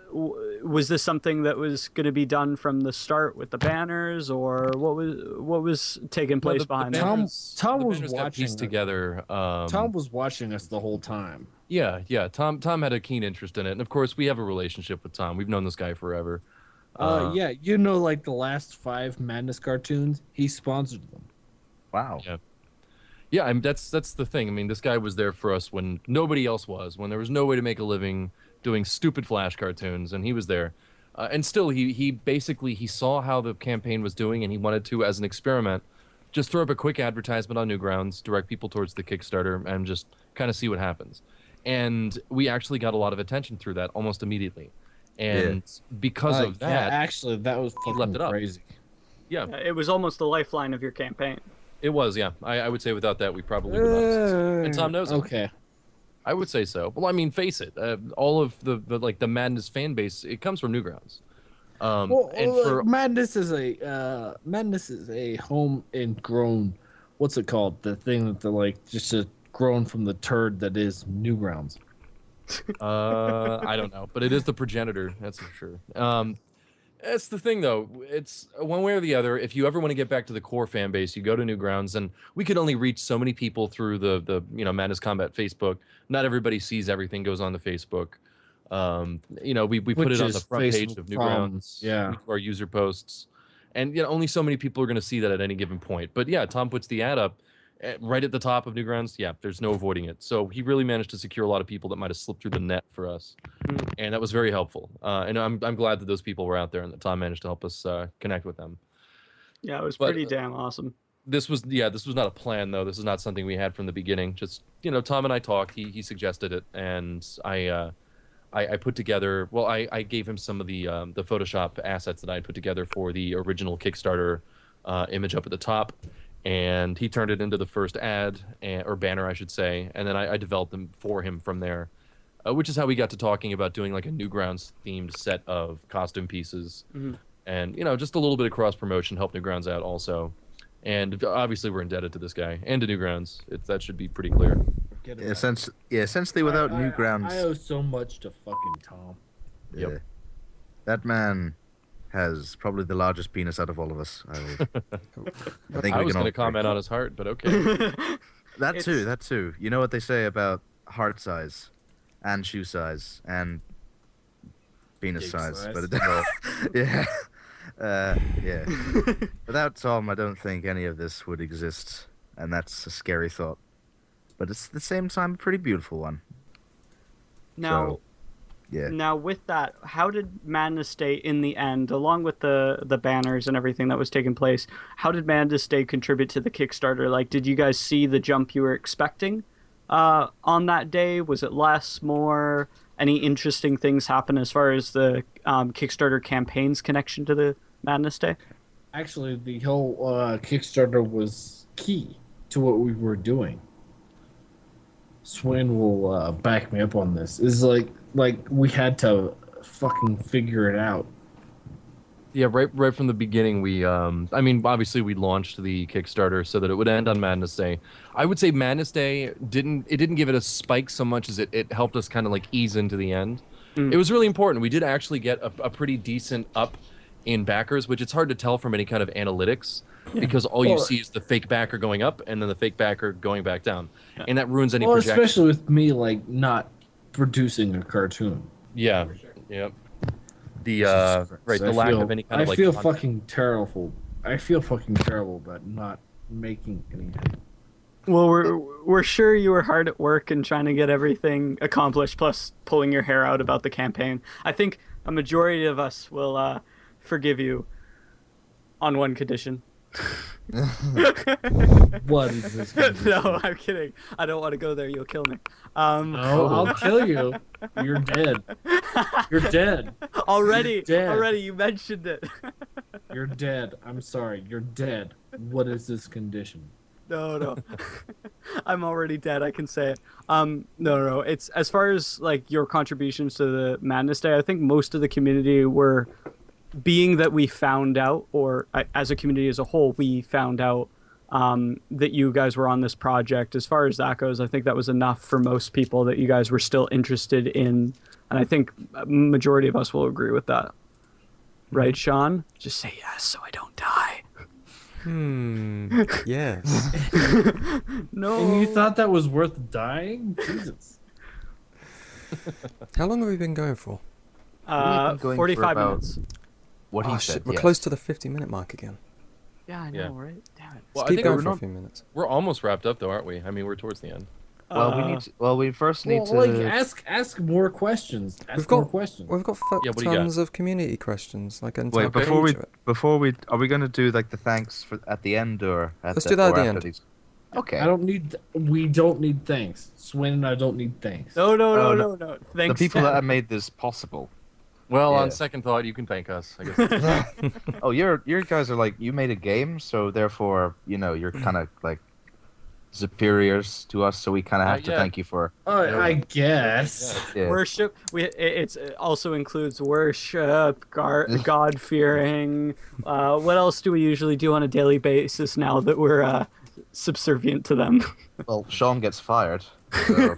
was this something that was going to be done from the start with the banners, or what was taking place behind that? Tom the was banners got watching pieced it. together. Tom was watching us the whole time. Yeah. Tom had a keen interest in it, and of course, we have a relationship with Tom. We've known this guy forever. Yeah, you know, like the last 5 Madness cartoons, he sponsored them. Wow. Yeah, I mean, that's the thing. I mean, this guy was there for us when nobody else was, when there was no way to make a living doing stupid Flash cartoons, and he was there. And still, he basically saw how the campaign was doing, and he wanted to, as an experiment, just throw up a quick advertisement on Newgrounds, direct people towards the Kickstarter, and just kind of see what happens. And we actually got a lot of attention through that almost immediately. And because of that, yeah, actually, that was he fucking left it up. crazy. yeah, It was almost the lifeline of your campaign. it was. Yeah, I would say without that, we probably would not have succeeded. And Tom knows it. Okay. I would say so. Well, I mean, face it. All of the like the Madness fan base, it comes from Newgrounds. And for Madness is a home and grown. What's it called? The thing that they're like just grown from the turd that is Newgrounds. I don't know, but it is the progenitor. That's for sure. That's the thing, though. It's one way or the other. If you ever want to get back to the core fan base, you go to Newgrounds, and we could only reach so many people through the Madness Combat Facebook. Not everybody sees everything goes on to Facebook. We put Which it on is the front page Facebook of problems, Newgrounds. yeah. We do our user posts, and only so many people are going to see that at any given point. But yeah, Tom puts the ad up right at the top of Newgrounds. Yeah, there's no avoiding it. So he really managed to secure a lot of people that might have slipped through the net for us, and that was very helpful. And I'm glad that those people were out there and that Tom managed to help us connect with them. Yeah, it was But, pretty damn awesome. This was not a plan though. This is not something we had from the beginning. Just Tom and I talked. He suggested it, and I put together. Well, I gave him some of the Photoshop assets that I had put together for the original Kickstarter image up at the top, and he turned it into the first ad or banner, I should say, and then I developed them for him from there, which is how we got to talking about doing like a Newgrounds themed set of costume pieces, and just a little bit of cross promotion helped Newgrounds out also, and obviously we're indebted to this guy and to Newgrounds. That should be pretty clear. Essentially, without Newgrounds, I owe so much to fucking Tom. Yep. That man has probably the largest penis out of all of us. I think I we was can all going to agree. comment on his heart, but okay. That too. You know what they say about heart size, and shoe size, and penis Dick size, size. but yeah, yeah. Without Tom, I don't think any of this would exist, and that's a scary thought. But it's at the same time a pretty beautiful one. Now, Yeah. Now, with that, how did Madness Day in the end, along with the banners and everything that was taking place, how did Madness Day contribute to the Kickstarter? Like, did you guys see the jump you were expecting on that day? Was it less, more? Any interesting things happen as far as the Kickstarter campaign's connection to the Madness Day? Actually, the whole Kickstarter was key to what we were doing. Swain will back me up on this. Is like we had to fucking figure it out. Yeah, right from the beginning, we obviously we launched the Kickstarter so that it would end on Madness Day. I would say Madness Day didn't give it a spike so much as it helped us kind of like ease into the end. It was really important. We did actually get a pretty decent up in backers, which it's hard to tell from any kind of analytics because all you see is the fake backer going up and then the fake backer going back down, and that ruins any projection. Especially with me like not producing a cartoon. Yeah, yep. The So the lack of any kind of like. I feel content. fucking terrible. I feel fucking terrible about not making anything. Well, we're sure you were hard at work and trying to get everything accomplished, plus pulling your hair out about the campaign. I think a majority of us will forgive you on one condition. What is this? Condition? No, I'm kidding. I don't want to go there. You'll kill me. No, I'll kill you. You're dead. You're dead. Already, Dead. already, you mentioned it. You're dead. I'm sorry. You're dead. What is this condition? No. I'm already dead. I can say it. No. It's as far as like your contributions to the Madness Day. I think most of the community were, being that we found out, or as a community as a whole, we found out that you guys were on this project. As far as that goes, I think that was enough for most people that you guys were still interested in, and I think a majority of us will agree with that. Right, Sean? Just say yes so I don't die. Yes. No. And you thought that was worth dying? Jesus. How long have we been going for? We've been going for 45 about- minutes. What Oh he shit, said. we're yes. close to the 50-minute mark again. Yeah, I know, Yeah. right? Damn it. Well, Let's I keep think going we're, for a not, few minutes. we're almost wrapped up, though, aren't we? I mean, we're towards the end. Well, we first need to. Like, ask more questions. Ask We've got- more questions. We've got Yeah, what do you got? tons of community questions. Like an entire Wait, before we page of it. are we gonna do like the thanks for at the end or at Let's do that at or the after end. these? Okay. We don't need thanks. Swin and I don't need thanks. No. The Thanks. people Ted. that have made this possible. Well, Yeah. on second thought, you can thank us. I guess. Oh, your guys are like, you made a game, so therefore, you're kind of like superiors to us, so we kind of have to yeah. thank you for. I guess. Yeah. Worship. It also includes worship, God fearing. What else do we usually do on a daily basis now that we're subservient to them? Well, Sean gets fired. So,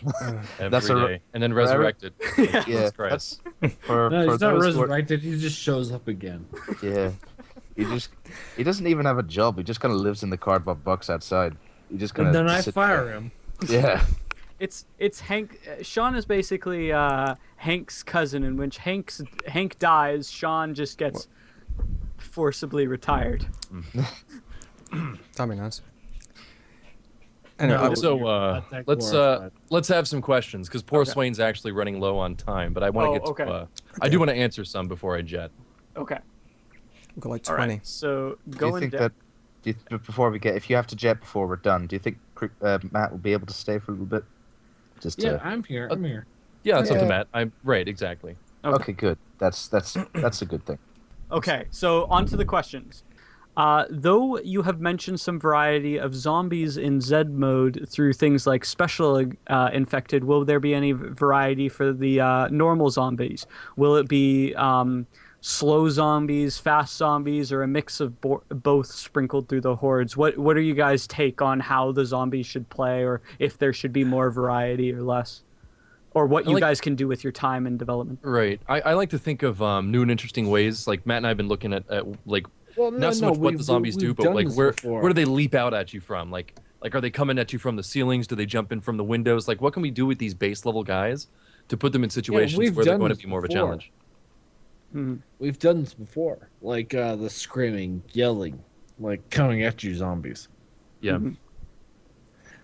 Every That's a- day. And then resurrected. yeah, Jesus Christ. that's for No, for he's not those who are- resurrected. He just shows up again. Yeah, he doesn't even have a job. He just kind of lives in the cardboard box outside. He just kind And of. then I fire him. Yeah. It's Hank. Sean is basically Hank's cousin, in which Hank dies. Sean just gets forcibly retired. That'd be nice. Anyway, No, I- So Not that let's glorified. have some questions because poor Okay. Swain's actually running low on time, but I want to get to. okay. I do want to answer some before I jet. Okay. we've got like All 20. right. So Do you going think down. that? Before we get, if you have to jet before we're done, do you think Matt will be able to stay for a little bit? Just Yeah, to, I'm here. I'm here. Yeah, it's up to Yeah. Matt. I'm right, exactly. okay, good. That's a good thing. Okay, so on to the questions. Though you have mentioned some variety of zombies in Z mode through things like special infected, will there be any variety for the normal zombies? Will it be slow zombies, fast zombies, or a mix of both sprinkled through the hordes? What are you guys' take on how the zombies should play, or if there should be more variety or less? Or what you guys can do with your time and development? Right. I like to think of new and interesting ways. Like Matt and I have been looking at like Well, not so much what the zombies do, but like where do they leap out at you from? Like are they coming at you from the ceilings? Do they jump in from the windows? Like what can we do with these base level guys to put them in situations we've where they're done going to this be more of a before. challenge? We've done this before, like the screaming, yelling, like coming at you zombies. Yeah.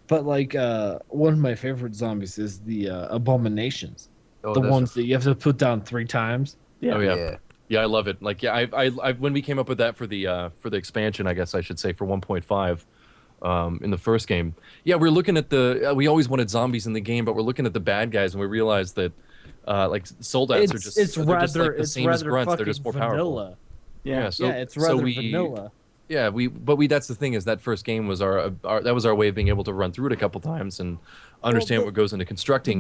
But like one of my favorite zombies is the abominations, Oh, the those ones that you have to put down 3 times. Oh are- yeah. yeah. Yeah, I love it. Like, yeah, I when we came up with that for the expansion, I guess I should say for 1.5, in the first game. Yeah, we're looking at we always wanted zombies in the game, but we're looking at the bad guys, and we realized that like soldats are just it's they're rather just like the it's same as rather grunts. They're fucking just more vanilla. powerful. Yeah. So, Yeah, it's so rather we, vanilla. Yeah, that's the thing is that first game was our that was our way of being able to run through it a couple times and understand the- what goes into constructing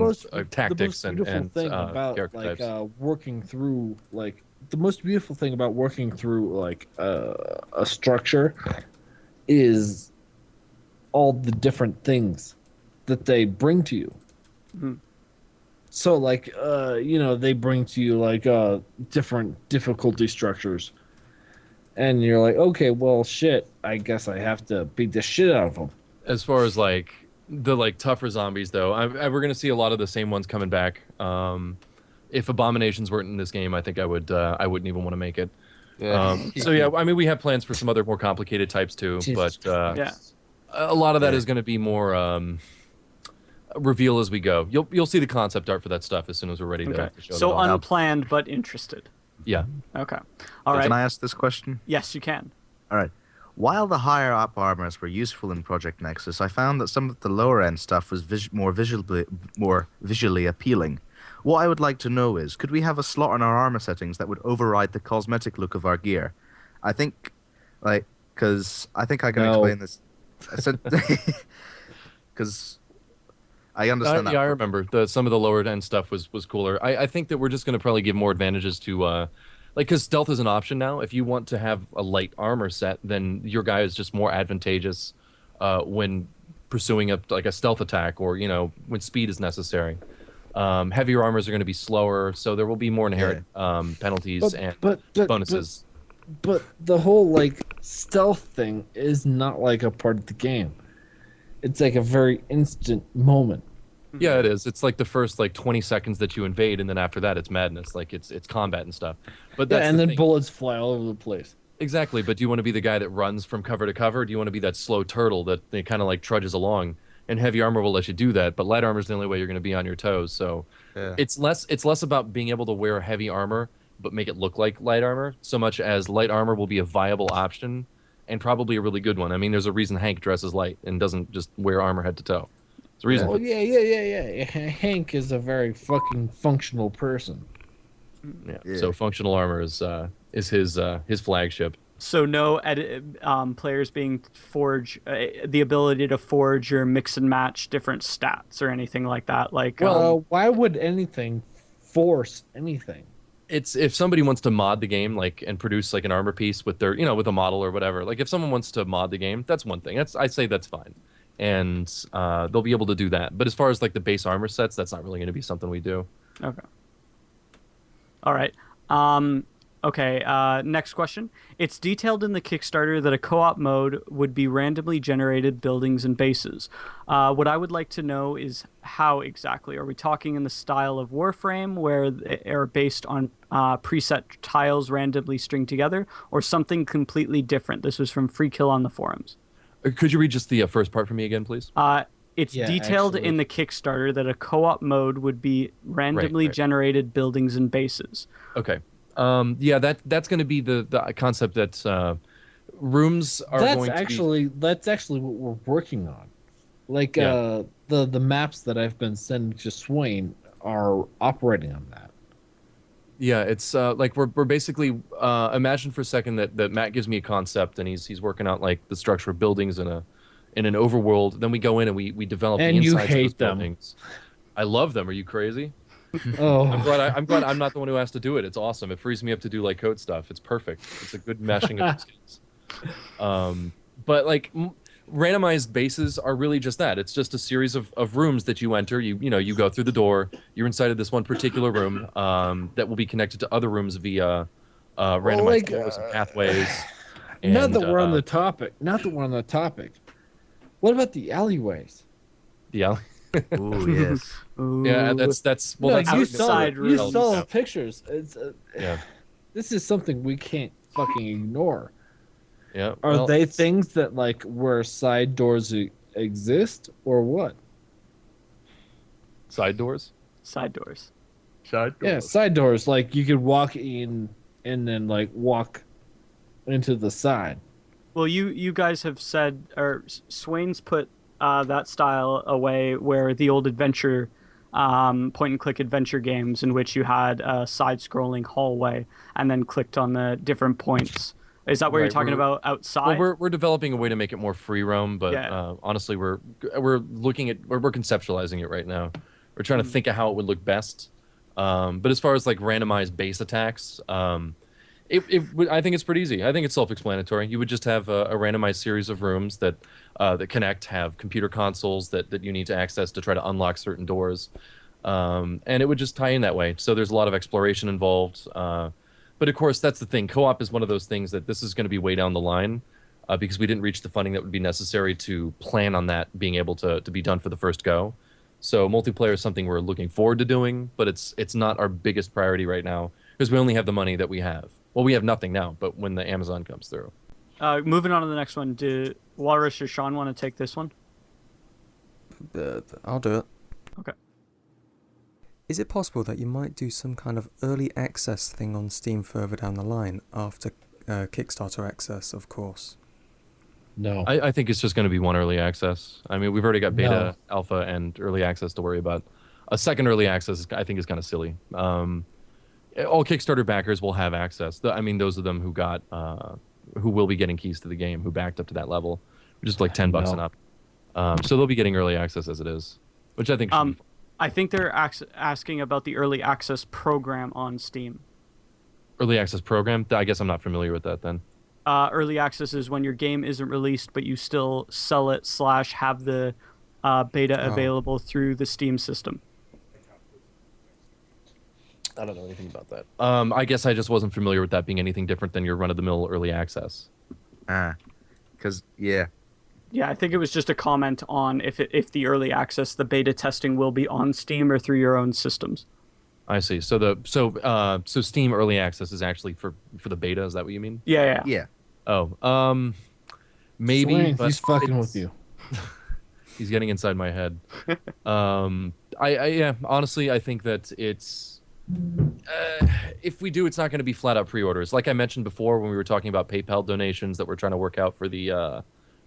tactics the most beautiful and thing about character like types. working through like the most beautiful thing about working through like a structure is all the different things that they bring to you. Mhm. So like they bring to you like different difficulty structures. And you're like, okay, well, shit. I guess I have to beat the shit out of them. As far as like the tougher zombies, though, we're gonna see a lot of the same ones coming back. If abominations weren't in this game, I think I wouldn't even want to make it. Yeah. So yeah, I mean, we have plans for some other more complicated types too, Jesus but Yeah. A lot of that Yeah. is going to be more reveal as we go. You'll see the concept art for that stuff as soon as we're ready Okay. to show So that off. unplanned but interested. Yeah. Okay. All right. Can I ask this question? Yes, you can. All right. While the higher up armors were useful in Project Nexus, I found that some of the lower end stuff was more visually appealing. What I would like to know is, could we have a slot in our armor settings that would override the cosmetic look of our gear? I think, because I think I can No. explain this. Because I understand that. Yeah, I remember. Some of the lower end stuff was cooler. I think that we're just going to probably give more advantages to, because stealth is an option now. If you want to have a light armor set, then your guy is just more advantageous when pursuing a stealth attack, or when speed is necessary. Heavier armors are going to be slower, so there will be more inherent penalties and bonuses. But the whole stealth thing is not a part of the game. It's a very instant moment. Yeah, it is. It's like the first 20 seconds that you invade, and then after that, it's madness. It's combat and stuff. But that's and the then thing. bullets fly all over the place. Exactly. But do you want to be the guy that runs from cover to cover? Or do you want to be that slow turtle that kind of trudges along? And heavy armor will let you do that, but light armor is the only way you're going to be on your toes. So it's less about being able to wear heavy armor but make it look like light armor, so much as light armor will be a viable option and probably a really good one. I mean, there's a reason Hank dresses light and doesn't just wear armor head to toe. There's a reason. Oh yeah. Hank is a very fucking functional person. Yeah. Yeah. So functional armor is his flagship. So no players being the ability to forge or mix and match different stats or anything like that. Why would anything force anything? It's if somebody wants to mod the game and produce an armor piece with their with a model or whatever. If someone wants to mod the game, that's one thing. I'd say that's fine, and they'll be able to do that. But as far as the base armor sets, that's not really going to be something we do. Okay. All right. Okay, next question. It's detailed in the Kickstarter that a co-op mode would be randomly generated buildings and bases. What I would like to know is how exactly. Are we talking in the style of Warframe, where they are based on preset tiles randomly stringed together, or something completely different? This was from Free Kill on the forums. Could you read just the first part for me again, please? It's detailed in the Kickstarter that a co-op mode would be randomly generated buildings and bases. Okay. That's going to be the concept that rooms are going to be... That's actually what we're working on. The maps that I've been sending to Swain are operating on that. Yeah, it's we're basically imagine for a second that Matt gives me a concept and he's working out the structure of buildings in an overworld. Then we go in and we develop and the insides you of hate those them. buildings. I love them. Are you crazy? Oh, I'm glad I'm not the one who has to do it. It's awesome. It frees me up to do code stuff. It's perfect. It's a good meshing of skills. But randomized bases are really just that. It's just a series of rooms that you enter. You go through the door. You're inside of this one particular room that will be connected to other rooms via randomized doors and pathways. Not that we're on the topic. What about the alleyways? The alley. Ooh, yes. Yeah, that's that's you outside saw the pictures. It's yeah. This is something we can't fucking ignore. Yeah. Are they things that where side doors exist or what? Side doors? Side doors. Side doors. Yeah, side doors. You could walk in and then walk into the side. Well, you guys have said, or Swain's put that style away, where the old adventure, point-and-click adventure games in which you had a side-scrolling hallway and then clicked on the different points. Is that what you're talking about outside? Well, we're developing a way to make it more free roam, but honestly, we're conceptualizing it right now. We're trying to think of how it would look best. But as far as randomized base attacks, I think it's pretty easy. I think it's self-explanatory. You would just have a randomized series of rooms that connect, have computer consoles that you need to access to try to unlock certain doors, and it would just tie in that way. So there's a lot of exploration involved. But of course, that's the thing. Co-op is one of those things that this is going to be way down the line because we didn't reach the funding that would be necessary to plan on that being able to be done for the first go. So multiplayer is something we're looking forward to doing, but it's not our biggest priority right now because we only have the money that we have. Well, we have nothing now, but when the Amazon comes through. Moving on to the next one. Walrus or Sean want to take this one? I'll do it. Okay. Is it possible that you might do some kind of early access thing on Steam further down the line after Kickstarter access, of course? No. I think it's just going to be one early access. I mean, we've already got beta, alpha, and early access to worry about. A second early access, I think, is kind of silly. All Kickstarter backers will have access. I mean, those of them who got, who will be getting keys to the game, who backed up to that level, which is like $10 and up. So they'll be getting early access as it is, which I think should be fun. I think they're asking about the early access program on Steam. Early access program? I guess I'm not familiar with that then. Early access is when your game isn't released, but you still sell it / have the beta available through the Steam system. I don't know anything about that. I guess I just wasn't familiar with that being anything different than your run-of-the-mill early access. Because, yeah. Yeah, I think it was just a comment on if the early access, the beta testing will be on Steam or through your own systems. I see. So Steam early access is actually for the beta. Is that what you mean? Yeah. Oh, maybe. Swain, But he's fucking with you. He's getting inside my head. Yeah. Honestly, I think that it's. If we do, it's not going to be flat out pre-orders. Like I mentioned before, when we were talking about PayPal donations that we're trying to work out for the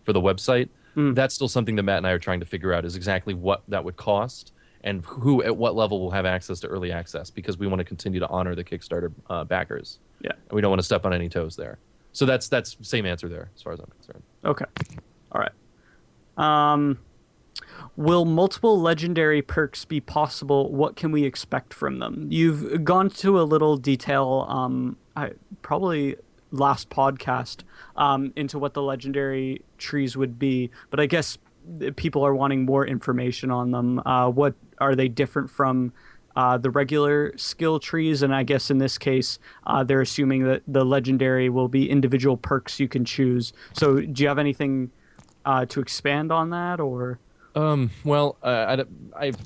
website, that's still something that Matt and I are trying to figure out is exactly what that would cost and who at what level will have access to early access, because we want to continue to honor the Kickstarter backers. Yeah, and we don't want to step on any toes there. So that's same answer there as far as I'm concerned. Okay, all right. Will multiple legendary perks be possible? What can we expect from them? You've gone to a little detail, probably last podcast, into what the legendary trees would be, but I guess people are wanting more information on them. What are they different from the regular skill trees? And I guess in this case, they're assuming that the legendary will be individual perks you can choose. So do you have anything to expand on that, or? Well, I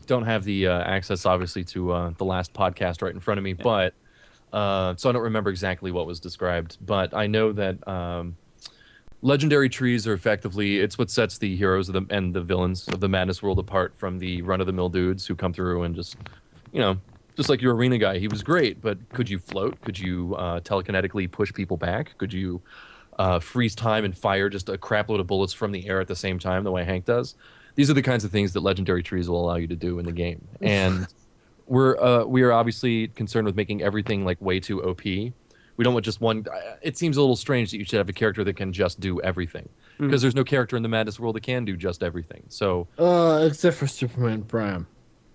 don't have the access, obviously, to the last podcast right in front of me, but so I don't remember exactly what was described. But I know that legendary trees are effectively, it's what sets the heroes and the villains of the Madness World apart from the run-of-the-mill dudes who come through and just, just like your arena guy. He was great, but could you float? Could you telekinetically push people back? Could you freeze time and fire just a crap load of bullets from the air at the same time, the way Hank does? These are the kinds of things that legendary trees will allow you to do in the game. And we are obviously concerned with making everything like way too OP. We don't want just one. It seems a little strange that you should have a character that can just do everything, because there's no character in the Madness World that can do just everything. So except for Superman Prime.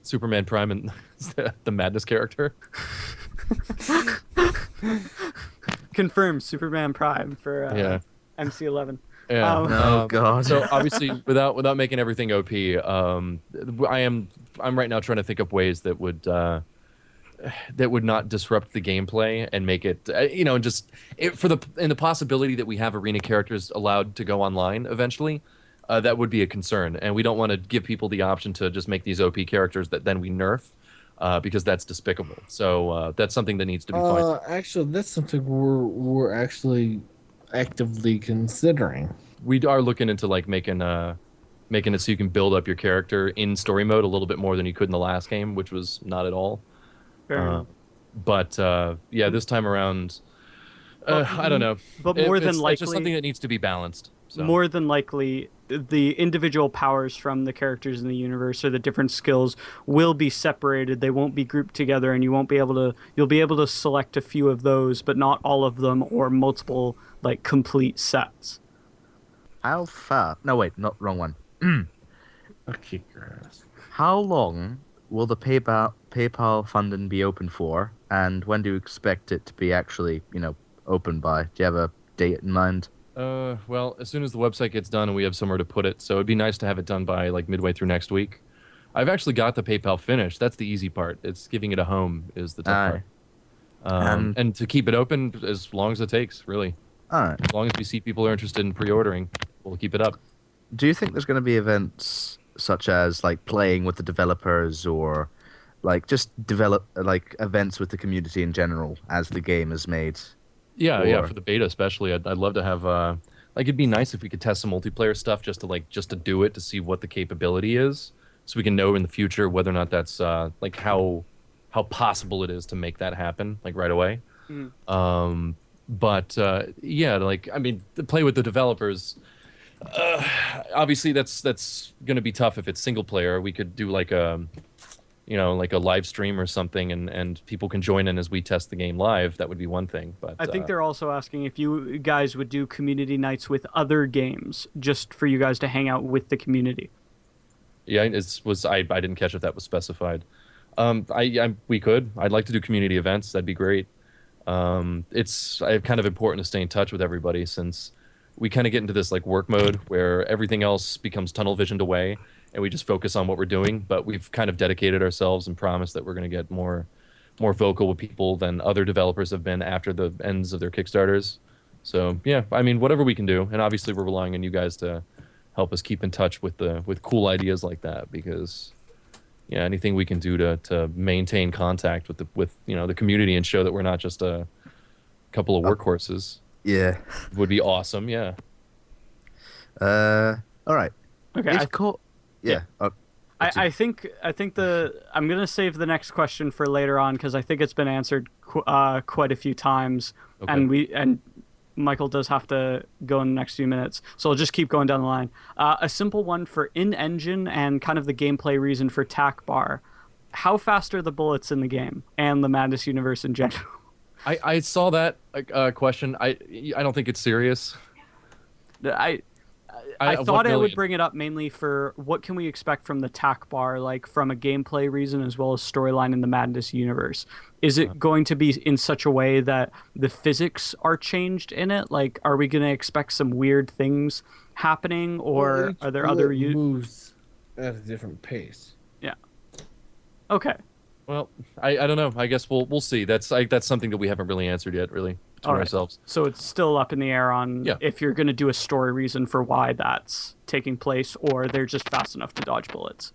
Superman Prime and the Madness character. Confirmed Superman Prime for MC11. Yeah. Oh God. So obviously, without making everything OP, I'm right now trying to think of ways that would not disrupt the gameplay and make it, in the possibility that we have arena characters allowed to go online eventually. That would be a concern, and we don't want to give people the option to just make these OP characters that then we nerf, because that's despicable. So that's something that needs to be fine. Actually, that's something we're actually actively considering. We are looking into like making it so you can build up your character in story mode a little bit more than you could in the last game, which was not at all. But this time around, I don't know. But more than likely, it's just something that needs to be balanced. So. More than likely, the individual powers from the characters in the universe or the different skills will be separated. They won't be grouped together, and you'll be able to select a few of those, but not all of them or multiple like complete sets. How far? No, wait, wrong one. I'll kick your ass. How long will the PayPal funding be open for, and when do you expect it to be actually, open by? Do you have a date in mind? Well, as soon as the website gets done and we have somewhere to put it, so it'd be nice to have it done by like midway through next week. I've actually got the PayPal finished. That's the easy part. It's giving it a home is the tough part. And to keep it open as long as it takes, really. All right. As long as we see people are interested in pre-ordering, we'll keep it up. Do you think there's going to be events such as like playing with the developers, or like just develop like events with the community in general as the game is made? Yeah, for the beta especially, I'd love to have like it'd be nice if we could test some multiplayer stuff just to do it to see what the capability is, so we can know in the future whether or not that's like how possible it is to make that happen like right away. But yeah, like I mean, to play with the developers. Obviously, that's going to be tough if it's single player. We could do like a live stream or something, and people can join in as we test the game live. That would be one thing. But I think they're also asking if you guys would do community nights with other games, just for you guys to hang out with the community. Yeah, I didn't catch if that was specified. We could. I'd like to do community events. That'd be great. It's kind of important to stay in touch with everybody since we kind of get into this like work mode where everything else becomes tunnel visioned away and we just focus on what we're doing. But we've kind of dedicated ourselves and promised that we're going to get more vocal with people than other developers have been after the ends of their Kickstarters. So yeah, I mean, whatever we can do. And obviously we're relying on you guys to help us keep in touch with cool ideas like that, because yeah, anything we can do to maintain contact with the community and show that we're not just a couple of workhorses. Yeah, would be awesome. Yeah. All right. Okay. I think I'm gonna save the next question for later on because I think it's been answered quite a few times, Okay. and Michael does have to go in the next few minutes, so I'll just keep going down the line. A simple one for in-engine and kind of the gameplay reason for TAC bar. How fast are the bullets in the game and the Madness universe in general? I saw that question. I don't think it's serious. I what thought I would million? bring it up mainly for what can we expect from the TAC bar, like from a gameplay reason as well as storyline in the Madness universe. Is it going to be in such a way that the physics are changed in it? Like, are we going to expect some weird things happening, or are there other moves at a different pace? Yeah. Okay. Well, I don't know. I guess we'll see. That's something that we haven't really answered yet, really, between ourselves. So it's still up in the air on if you're going to do a story reason for why that's taking place, or they're just fast enough to dodge bullets.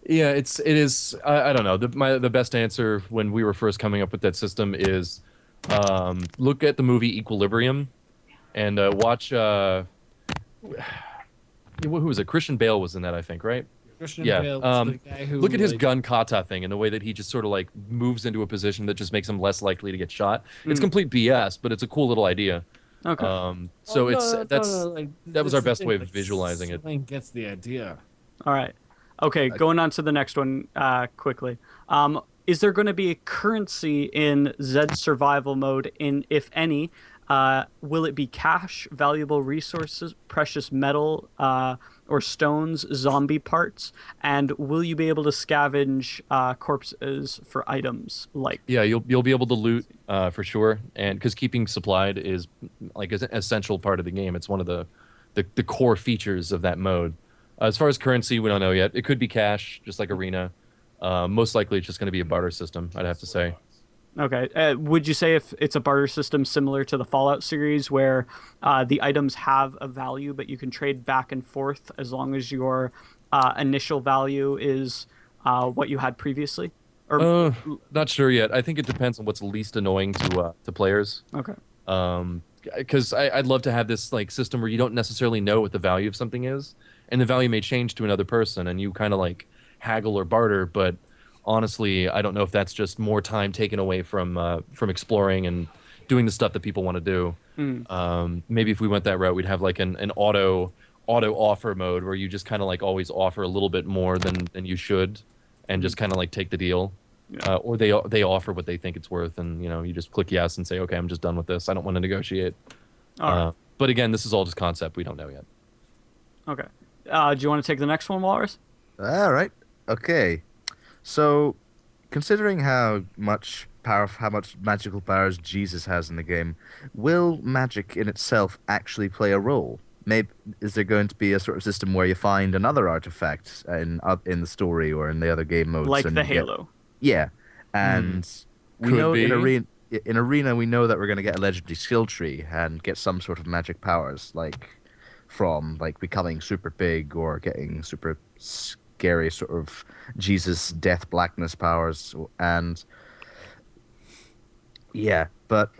Yeah, it is. I don't know. The best answer when we were first coming up with that system is look at the movie Equilibrium and watch. Who was it? Christian Bale was in that, I think, right? Christian Yeah. Bale's the guy who, Look at his gun kata thing and the way that he just sort of like moves into a position that just makes him less likely to get shot. It's complete BS, but it's a cool little idea. Okay. That was our best way of visualizing it. Lane gets the idea. All right. Okay, going on to the next one quickly. Is there going to be a currency in Zed survival mode? If any, will it be cash, valuable resources, precious metal, or stones, zombie parts? And will you be able to scavenge corpses for items? Like Yeah, you'll be able to loot for sure, and because keeping supplied is like an essential part of the game. It's one of the core features of that mode. As far as currency, we don't know yet. It could be cash, just like Arena. Most likely, it's just going to be a barter system, I'd have to say. Okay. Would you say if it's a barter system similar to the Fallout series where the items have a value, but you can trade back and forth as long as your initial value is what you had previously? Or Not sure yet. I think it depends on what's least annoying to players. Okay. Because I'd love to have this like system where you don't necessarily know what the value of something is, and the value may change to another person, and you kind of like haggle or barter. But honestly, I don't know if that's just more time taken away from exploring and doing the stuff that people want to do. Maybe if we went that route, we'd have like an auto offer mode where you just kind of like always offer a little bit more than you should, and just kind of like take the deal. Yeah. Or they offer what they think it's worth, and you just click yes and say, okay, I'm just done with this. I don't want to negotiate. All right. But again, this is all just concept. We don't know yet. Okay. Do you want to take the next one, Walrus? All right. Okay. So, considering how much magical powers Jesus has in the game, will magic in itself actually play a role? Maybe is there going to be a sort of system where you find another artifact in the story or in the other game modes, Like and the you get- Halo. Yeah, and we Could know be. in arena we know that we're going to get a legendary skill tree and get some sort of magic powers, like from like becoming super big or getting super scary sort of Jesus death blackness powers, and yeah, but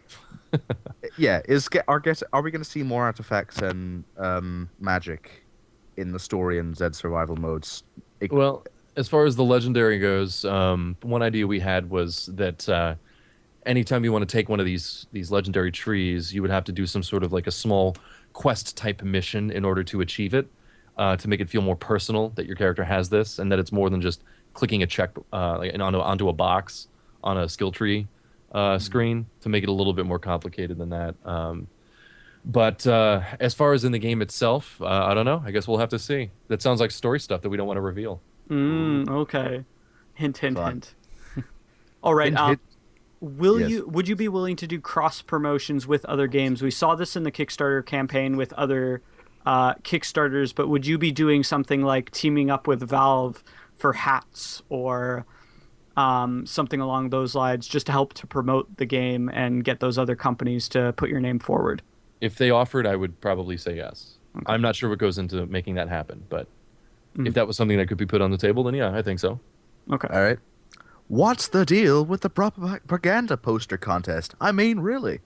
Yeah, are we going to see more artifacts and magic in the story and Zed survival modes? Well, as far as the legendary goes, one idea we had was that anytime you want to take one of these legendary trees, you would have to do some sort of like a small quest type mission in order to achieve it, to make it feel more personal that your character has this, and that it's more than just clicking a check onto a box on a skill tree screen, to make it a little bit more complicated than that. But as far as in the game itself, I don't know. I guess we'll have to see. That sounds like story stuff that we don't want to reveal. Okay. Hint, hint, hint. All right. Hint. Would you be willing to do cross promotions with other games? We saw this in the Kickstarter campaign with other Kickstarters, but would you be doing something like teaming up with Valve for hats or something along those lines, just to help to promote the game and get those other companies to put your name forward? If they offered, I would probably say yes. Okay. I'm not sure what goes into making that happen, but if that was something that could be put on the table, then yeah, I think so. Okay. All right. What's the deal with the propaganda poster contest? I mean, really?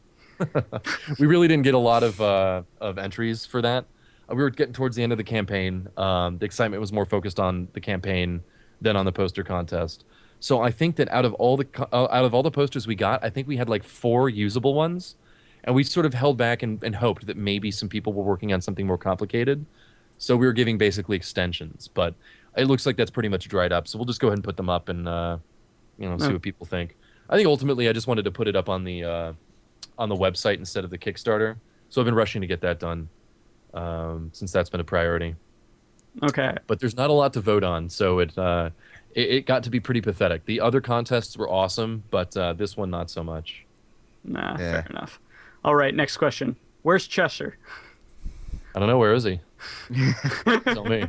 We really didn't get a lot of entries for that. We were getting towards the end of the campaign. The excitement was more focused on the campaign than on the poster contest. So I think that out of all the posters we got, I think we had like 4 usable ones, and we sort of held back and hoped that maybe some people were working on something more complicated. So we were giving basically extensions, but it looks like that's pretty much dried up. So we'll just go ahead and put them up and see what people think. I think ultimately I just wanted to put it up on the website instead of the Kickstarter. So I've been rushing to get that done, since that's been a priority. Okay. But there's not a lot to vote on, so it got to be pretty pathetic. The other contests were awesome, but this one not so much. Nah, fair enough. All right, next question. Where's Cheshire? I don't know. Where is he? Tell me.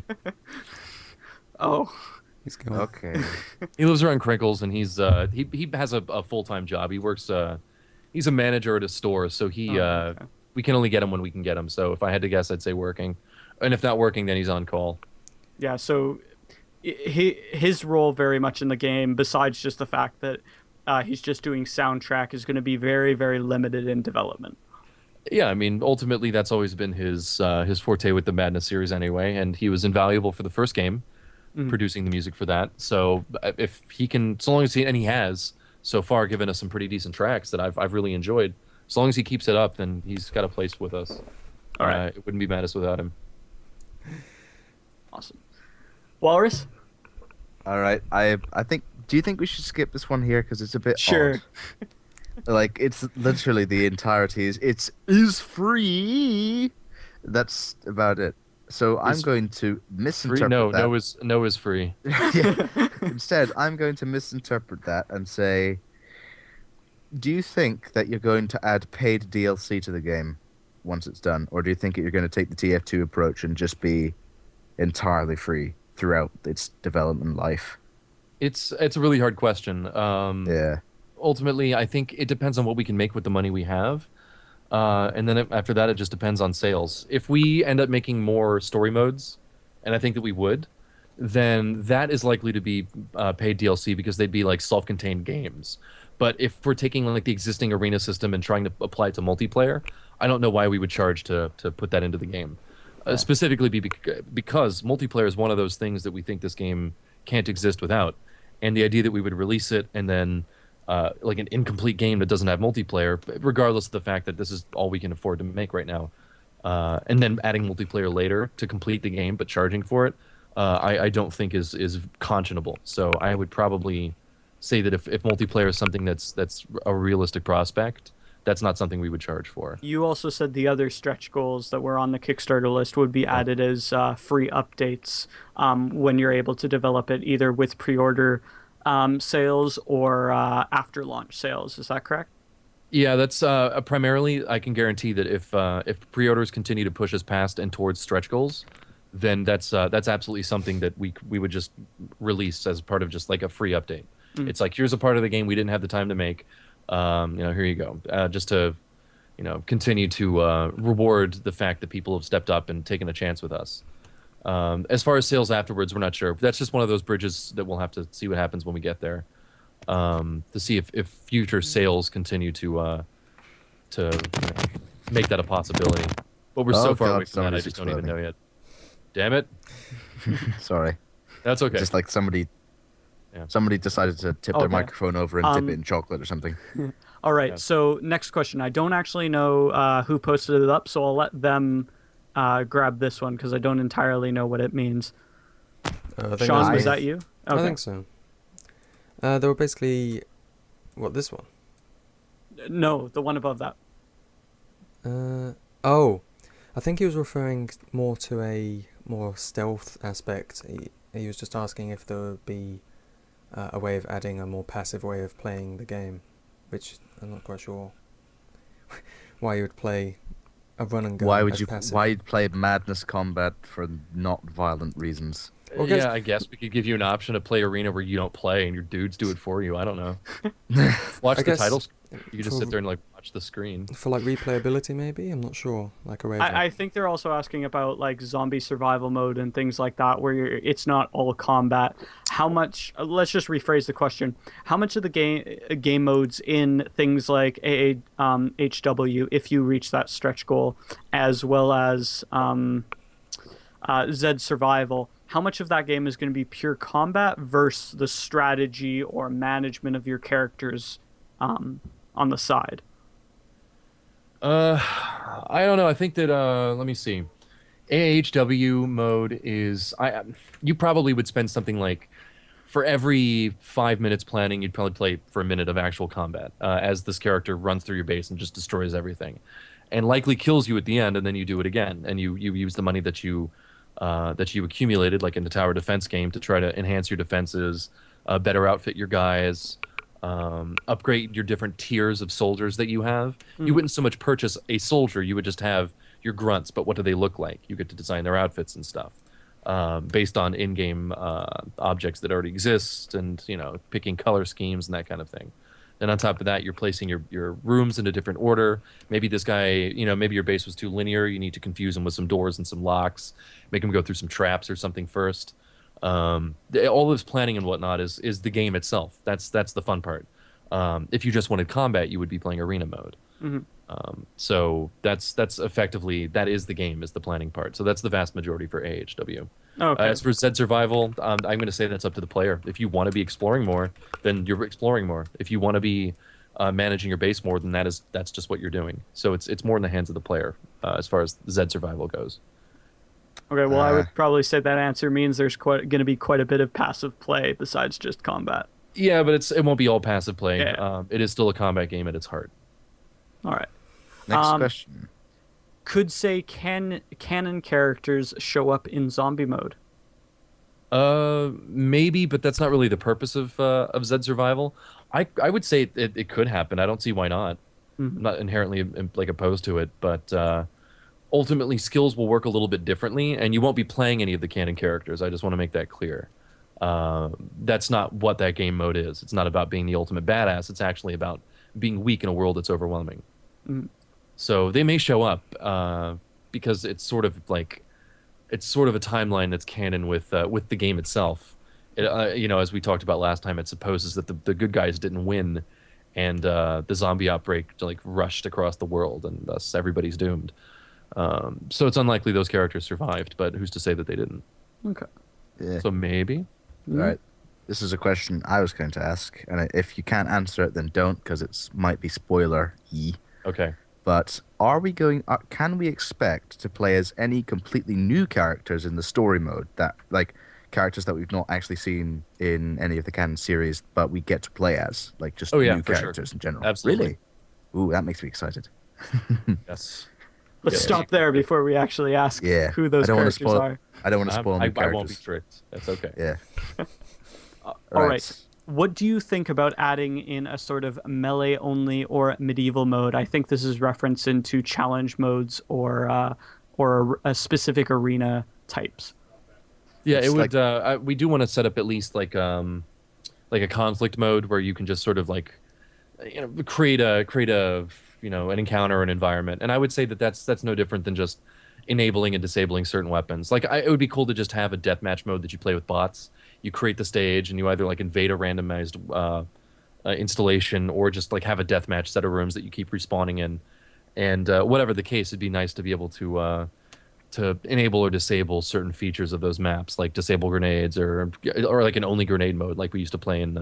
Oh. He's gone. Okay. He lives around Krinkels, and he has a full-time job. He works. He's a manager at a store, so we can only get him when we can get him. So if I had to guess, I'd say working, and if not working, then he's on call. Yeah. So his role very much in the game, besides just the fact that he's just doing soundtrack, is going to be very, very limited in development. Yeah, I mean, ultimately, that's always been his forte with the Madness series anyway, and he was invaluable for the first game, producing the music for that. So if he can, so long as he has so far given us some pretty decent tracks that I've really enjoyed. As long as he keeps it up, then he's got a place with us. All right, it wouldn't be Madness without him. Awesome. Walrus? All right. I think. Do you think we should skip this one here because it's a bit sure. odd? Like, it's literally the entirety is free. That's about it. So I'm going to misinterpret that. No is free. Yeah. Instead, I'm going to misinterpret that and say, do you think that you're going to add paid DLC to the game once it's done? Or do you think that you're going to take the TF2 approach and just be entirely free throughout its development life? It's a really hard question. Yeah. Ultimately, I think it depends on what we can make with the money we have. And then after that, it just depends on sales. If we end up making more story modes, and I think that we would, then that is likely to be paid DLC because they'd be like self-contained games. But if we're taking like the existing arena system and trying to apply it to multiplayer, I don't know why we would charge to put that into the game. Specifically because multiplayer is one of those things that we think this game can't exist without. And the idea that we would release it and then like an incomplete game that doesn't have multiplayer, regardless of the fact that this is all we can afford to make right now, and then adding multiplayer later to complete the game but charging for it, I don't think is conscionable. So I would probably say that if multiplayer is something that's a realistic prospect, that's not something we would charge for. You also said the other stretch goals that were on the Kickstarter list would be added as free updates when you're able to develop it, either with pre-order sales or after launch sales. Is that correct? Yeah, that's primarily. I can guarantee that if pre-orders continue to push us past and towards stretch goals, then that's absolutely something that we would just release as part of just like a free update. It's like, here's a part of the game we didn't have the time to make. Here you go. Just to, continue to reward the fact that people have stepped up and taken a chance with us. As far as sales afterwards, we're not sure. That's just one of those bridges that we'll have to see what happens when we get there, to see if future sales continue to to make that a possibility. But we're so far away from that, I just don't even know yet. Damn it! Sorry. That's okay. Just like somebody decided to tip their microphone over and dip it in chocolate or something. All right. So next question. I don't actually know who posted it up, so I'll let them grab this one because I don't entirely know what it means. Sean, was that you? Okay. I think so. They were basically... What, this one? No, the one above that. I think he was referring more to a more stealth aspect. He was just asking if there would be a way of adding a more passive way of playing the game, which I'm not quite sure why you would play a run and gun. Why would passive. Why you'd play Madness Combat for not violent reasons? Well, yeah, I guess we could give you an option to play arena where you don't play and your dudes do it for you. I don't know. Watch the titles. You can just sit there and like watch the screen. For like replayability, maybe? I'm not sure. Like a way. I think they're also asking about like zombie survival mode and things like that, where it's not all combat. How much? Let's just rephrase the question. How much of the game modes in things like HW, if you reach that stretch goal, as well as Z survival? How much of that game is going to be pure combat versus the strategy or management of your characters on the side? I don't know. I think that let me see. AHW mode is you probably would spend something like for every 5 minutes planning, you'd probably play for a minute of actual combat as this character runs through your base and just destroys everything, and likely kills you at the end, and then you do it again, and you use the money that you accumulated, like in the tower defense game, to try to enhance your defenses, better outfit your guys, upgrade your different tiers of soldiers that you have. You wouldn't so much purchase a soldier, you would just have your grunts, but what do they look like? You get to design their outfits and stuff based on in-game objects that already exist, and picking color schemes and that kind of thing. And on top of that, you're placing your rooms in a different order. Maybe this guy, maybe your base was too linear. You need to confuse him with some doors and some locks, make him go through some traps or something first. All this planning and whatnot is the game itself. That's the fun part. If you just wanted combat, you would be playing arena mode. So that's effectively, that is the game, is the planning part. So that's the vast majority for AHW. Okay. As for Z survival, I'm going to say that's up to the player. If you want to be exploring more, then you're exploring more. If you want to be managing your base more, then that's just what you're doing. So it's more in the hands of the player as far as Z survival goes. Okay, well, I would probably say that answer means there's going to be quite a bit of passive play besides just combat. Yeah, but it won't be all passive play. Yeah. It is still a combat game at its heart. All right. Next question. Could say canon characters show up in zombie mode? Maybe, but that's not really the purpose of Z survival. I would say it could happen. I don't see why not. I'm not inherently like opposed to it, but ultimately skills will work a little bit differently, and you won't be playing any of the canon characters. I just want to make that clear. That's not what that game mode is. It's not about being the ultimate badass. It's actually about being weak in a world that's overwhelming. So they may show up because it's sort of a timeline that's canon with the game itself. As we talked about last time, it supposes that the good guys didn't win, and the zombie outbreak rushed across the world, and thus everybody's doomed. So it's unlikely those characters survived, but who's to say that they didn't? Okay. Yeah. So maybe. All right. This is a question I was going to ask, and if you can't answer it, then don't, because it might be spoiler-y. Okay. But can we expect to play as any completely new characters in the story mode, that characters that we've not actually seen in any of the canon series, but we get to play as, new characters in general? Absolutely. Really? Ooh, that makes me excited. Yes. Let's stop there before we actually ask who those characters are. I don't want to spoil new characters. I won't be strict. That's okay. Yeah. All right. What do you think about adding in a sort of melee only or medieval mode? I think this is reference into challenge modes or a specific arena types. Yeah, it would. We do want to set up at least like a conflict mode where you can just sort of create a an encounter or an environment. And I would say that that's no different than just enabling and disabling certain weapons. It would be cool to just have a deathmatch mode that you play with bots. You create the stage and you either invade a randomized installation, or just have a deathmatch set of rooms that you keep respawning in. And whatever the case, it'd be nice to be able to enable or disable certain features of those maps, like disable grenades or like an only grenade mode, like we used to play in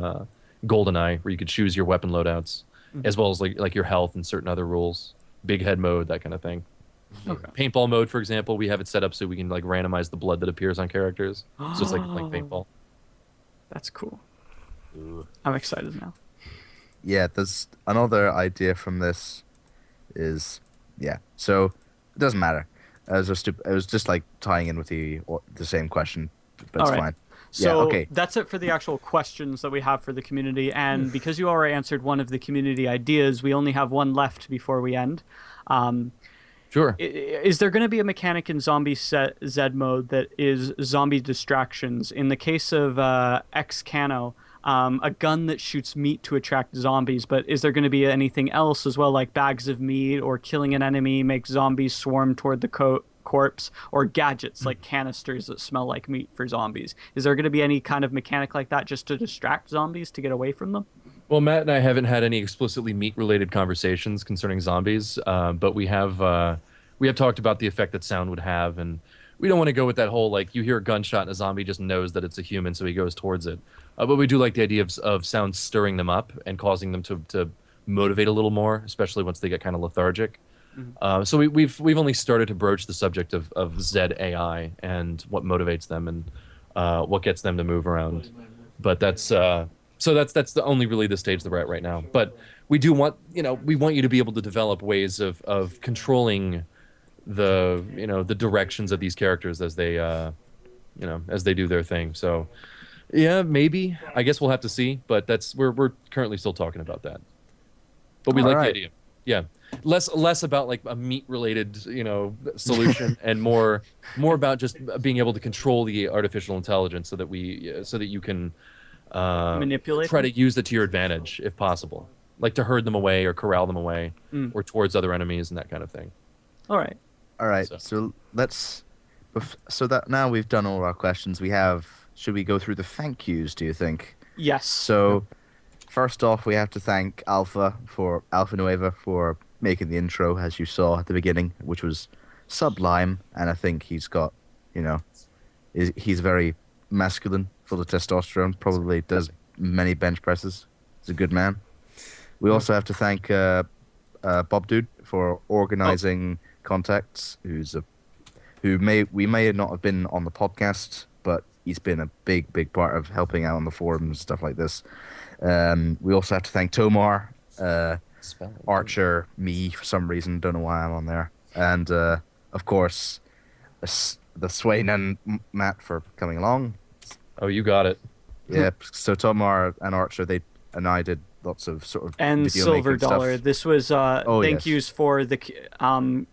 GoldenEye, where you could choose your weapon loadouts, as well as like your health and certain other rules, big head mode, that kind of thing. Okay. Paintball mode, for example, we have it set up so we can like randomize the blood that appears on characters, so it's like paintball. That's cool. I'm excited now. Yeah, there's another idea from this. So it doesn't matter. It was just like tying in with the same question, but it's fine. So okay. That's it for the actual questions that we have for the community. And because you already answered one of the community ideas, we only have one left before we end. Sure. Is there going to be a mechanic in Zombie Z mode that is zombie distractions? In the case of X-Cano, a gun that shoots meat to attract zombies, but is there going to be anything else as well, like bags of meat or killing an enemy makes zombies swarm toward the corpse, or gadgets like canisters that smell like meat for zombies? Is there going to be any kind of mechanic like that just to distract zombies to get away from them? Well, Matt and I haven't had any explicitly meat-related conversations concerning zombies, but we have talked about the effect that sound would have, and we don't want to go with that whole, like, you hear a gunshot and a zombie just knows that it's a human, so he goes towards it. But we do like the idea of sound stirring them up and causing them to motivate a little more, especially once they get kind of lethargic. So we've only started to broach the subject of Zed AI and what motivates them and what gets them to move around. But that's the only really the stage that we're at right now. But we do want we want you to be able to develop ways of controlling the directions of these characters as they as they do their thing. So yeah, maybe, I guess we'll have to see, but we're currently still talking about that. But we like the idea. Yeah. Less about like a meat related, solution and more about just being able to control the artificial intelligence so that you can manipulate try to use it to your advantage if possible. Like to herd them away or corral them away or towards other enemies and that kind of thing. All right. So that now we've done all our questions, should we go through the thank yous, do you think? Yes. So first off, we have to thank Alpha Nueva for making the intro, as you saw at the beginning, which was sublime, and I think he's got, he's very masculine, full of testosterone, probably does many bench presses. He's a good man. We also have to thank Bob Dude for organizing contacts, we may not have been on the podcast, but he's been a big part of helping out on the forums and stuff like this. We also have to thank Tomar, Archer, me for some reason, don't know why I'm on there, and of course The-Swain and Matt for coming along. Oh, you got it. Yeah, so Tomar and Archer, and I did lots of sort of and video Silver making Dollar. stuff. This was thank yes. yous for the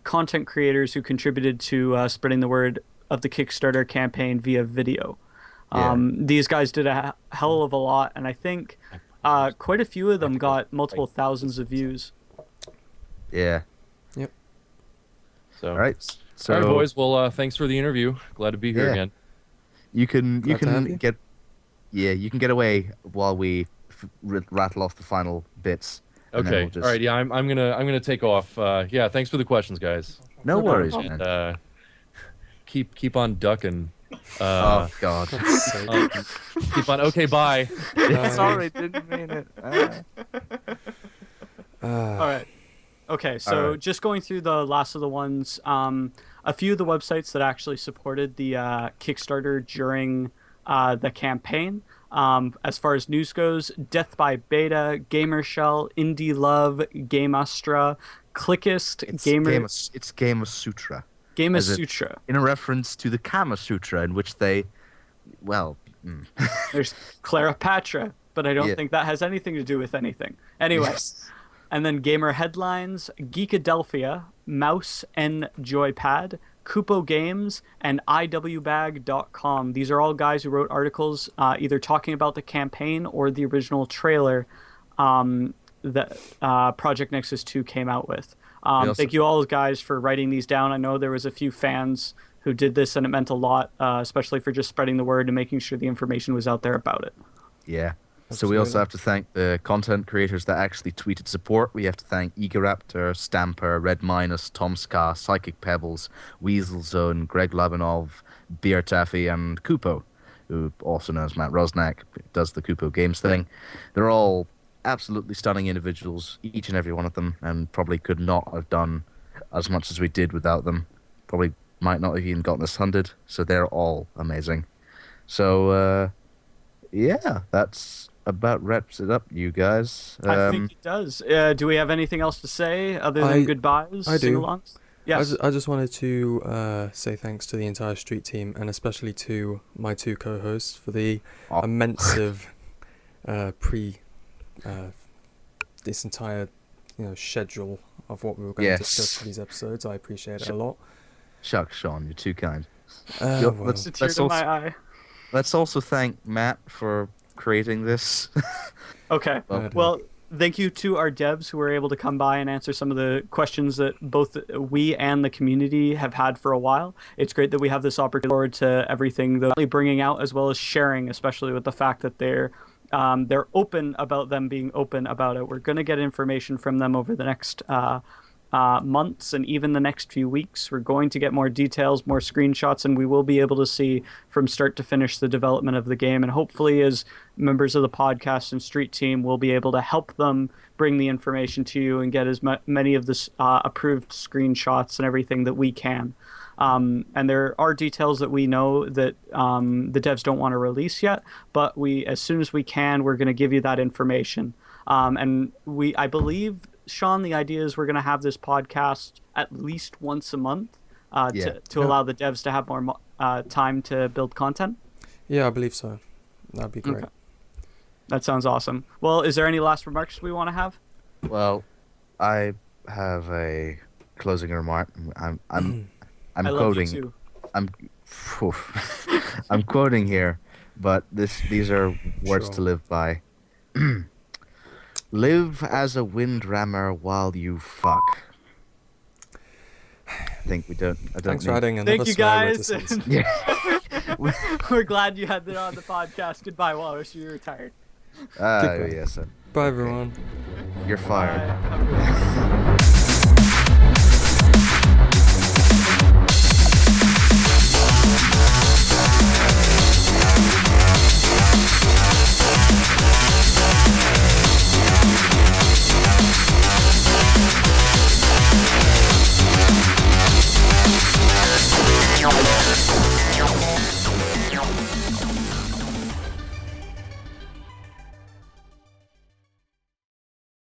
content creators who contributed to spreading the word of the Kickstarter campaign via video. These guys did a hell of a lot, and I think quite a few of them got multiple thousands of views. Yeah. Yep. So All right. So all right, boys. Well, thanks for the interview. Glad to be here again. You can Glad to have you. get away while we rattle off the final bits. And then Okay. we'll just... All right. Yeah, I'm gonna take off. Yeah. Thanks for the questions, guys. No worries, And man. keep on ducking. Oh God. Keep on. Okay. Bye. Sorry, didn't mean it. All right. Okay, so just going through the last of the ones, a few of the websites that actually supported the Kickstarter during the campaign. As far as news goes, Death by Beta, Gamershell, Indie Love, Game Astra, Clickist, It's Game of Sutra. Game as Sutra. In a reference to the Kama Sutra, in which they, There's Cleopatra, but I don't think that has anything to do with anything. Anyway. Yes. And then Gamer Headlines, Geekadelphia, Mouse and Joypad, Kupo Games, and iwbag.com. These are all guys who wrote articles either talking about the campaign or the original trailer that Project Nexus 2 came out with. Thank you all guys for writing these down. I know there was a few fans who did this, and it meant a lot, especially for just spreading the word and making sure the information was out there about it. Yeah. So we also Absolutely. have to thank the content creators that actually tweeted support. We have to thank Egoraptor, Stamper, Red Minus, Tomska, Psychic Pebbles, Weasel Zone, Greg Labanov, Beer Taffy, and Kupo, who also knows Matt Rosnack, does the Kupo Games thing. They're all absolutely stunning individuals, each and every one of them, and probably could not have done as much as we did without them. Probably might not have even gotten us 100, so they're all amazing. So, yeah, that's about wraps it up, you guys. I think it does. Do we have anything else to say other than goodbyes? I do. Sing-alongs? Yes. I just wanted to say thanks to the entire street team and especially to my two co-hosts for the Oh. immense this entire schedule of what we were going to discuss for these episodes. I appreciate it a lot. Shucks, Sean, you're too kind. Well, It's a tear to my eye. Let's also thank Matt for creating this. Okay. Well, Well, thank you to our devs who were able to come by and answer some of the questions that both we and the community have had for a while. It's great that we have this opportunity forward to everything that they're bringing out, as well as sharing, especially with the fact that they're open about them being open about it. We're going to get information from them over the next months and even the next few weeks. We're going to get more details, more screenshots, and we will be able to see from start to finish the development of the game. And hopefully, as members of the podcast and street team, we'll be able to help them bring the information to you and get as many of the approved screenshots and everything that we can. And there are details that we know that the devs don't want to release yet, but as soon as we can, we're going to give you that information. And I believe, Sean, the idea is we're going to have this podcast at least once a month to allow the devs to have more time to build content. Yeah, I believe so. That'd be great. Okay. That sounds awesome. Well, is there any last remarks we want to have? Well, I have a closing remark. I'm I love quoting. you too. I'm quoting here, but these are words Sure. to live by. Live as a windrammer while you fuck. I think we don't. I don't. Thanks for need- adding another Thank you, swear word guys. to sentence. Yeah. We're glad you had that on the podcast. Goodbye, Walrus. You're retired. Ah, Goodbye. yes. Bye, everyone. You're fired. Bye. Have a good one.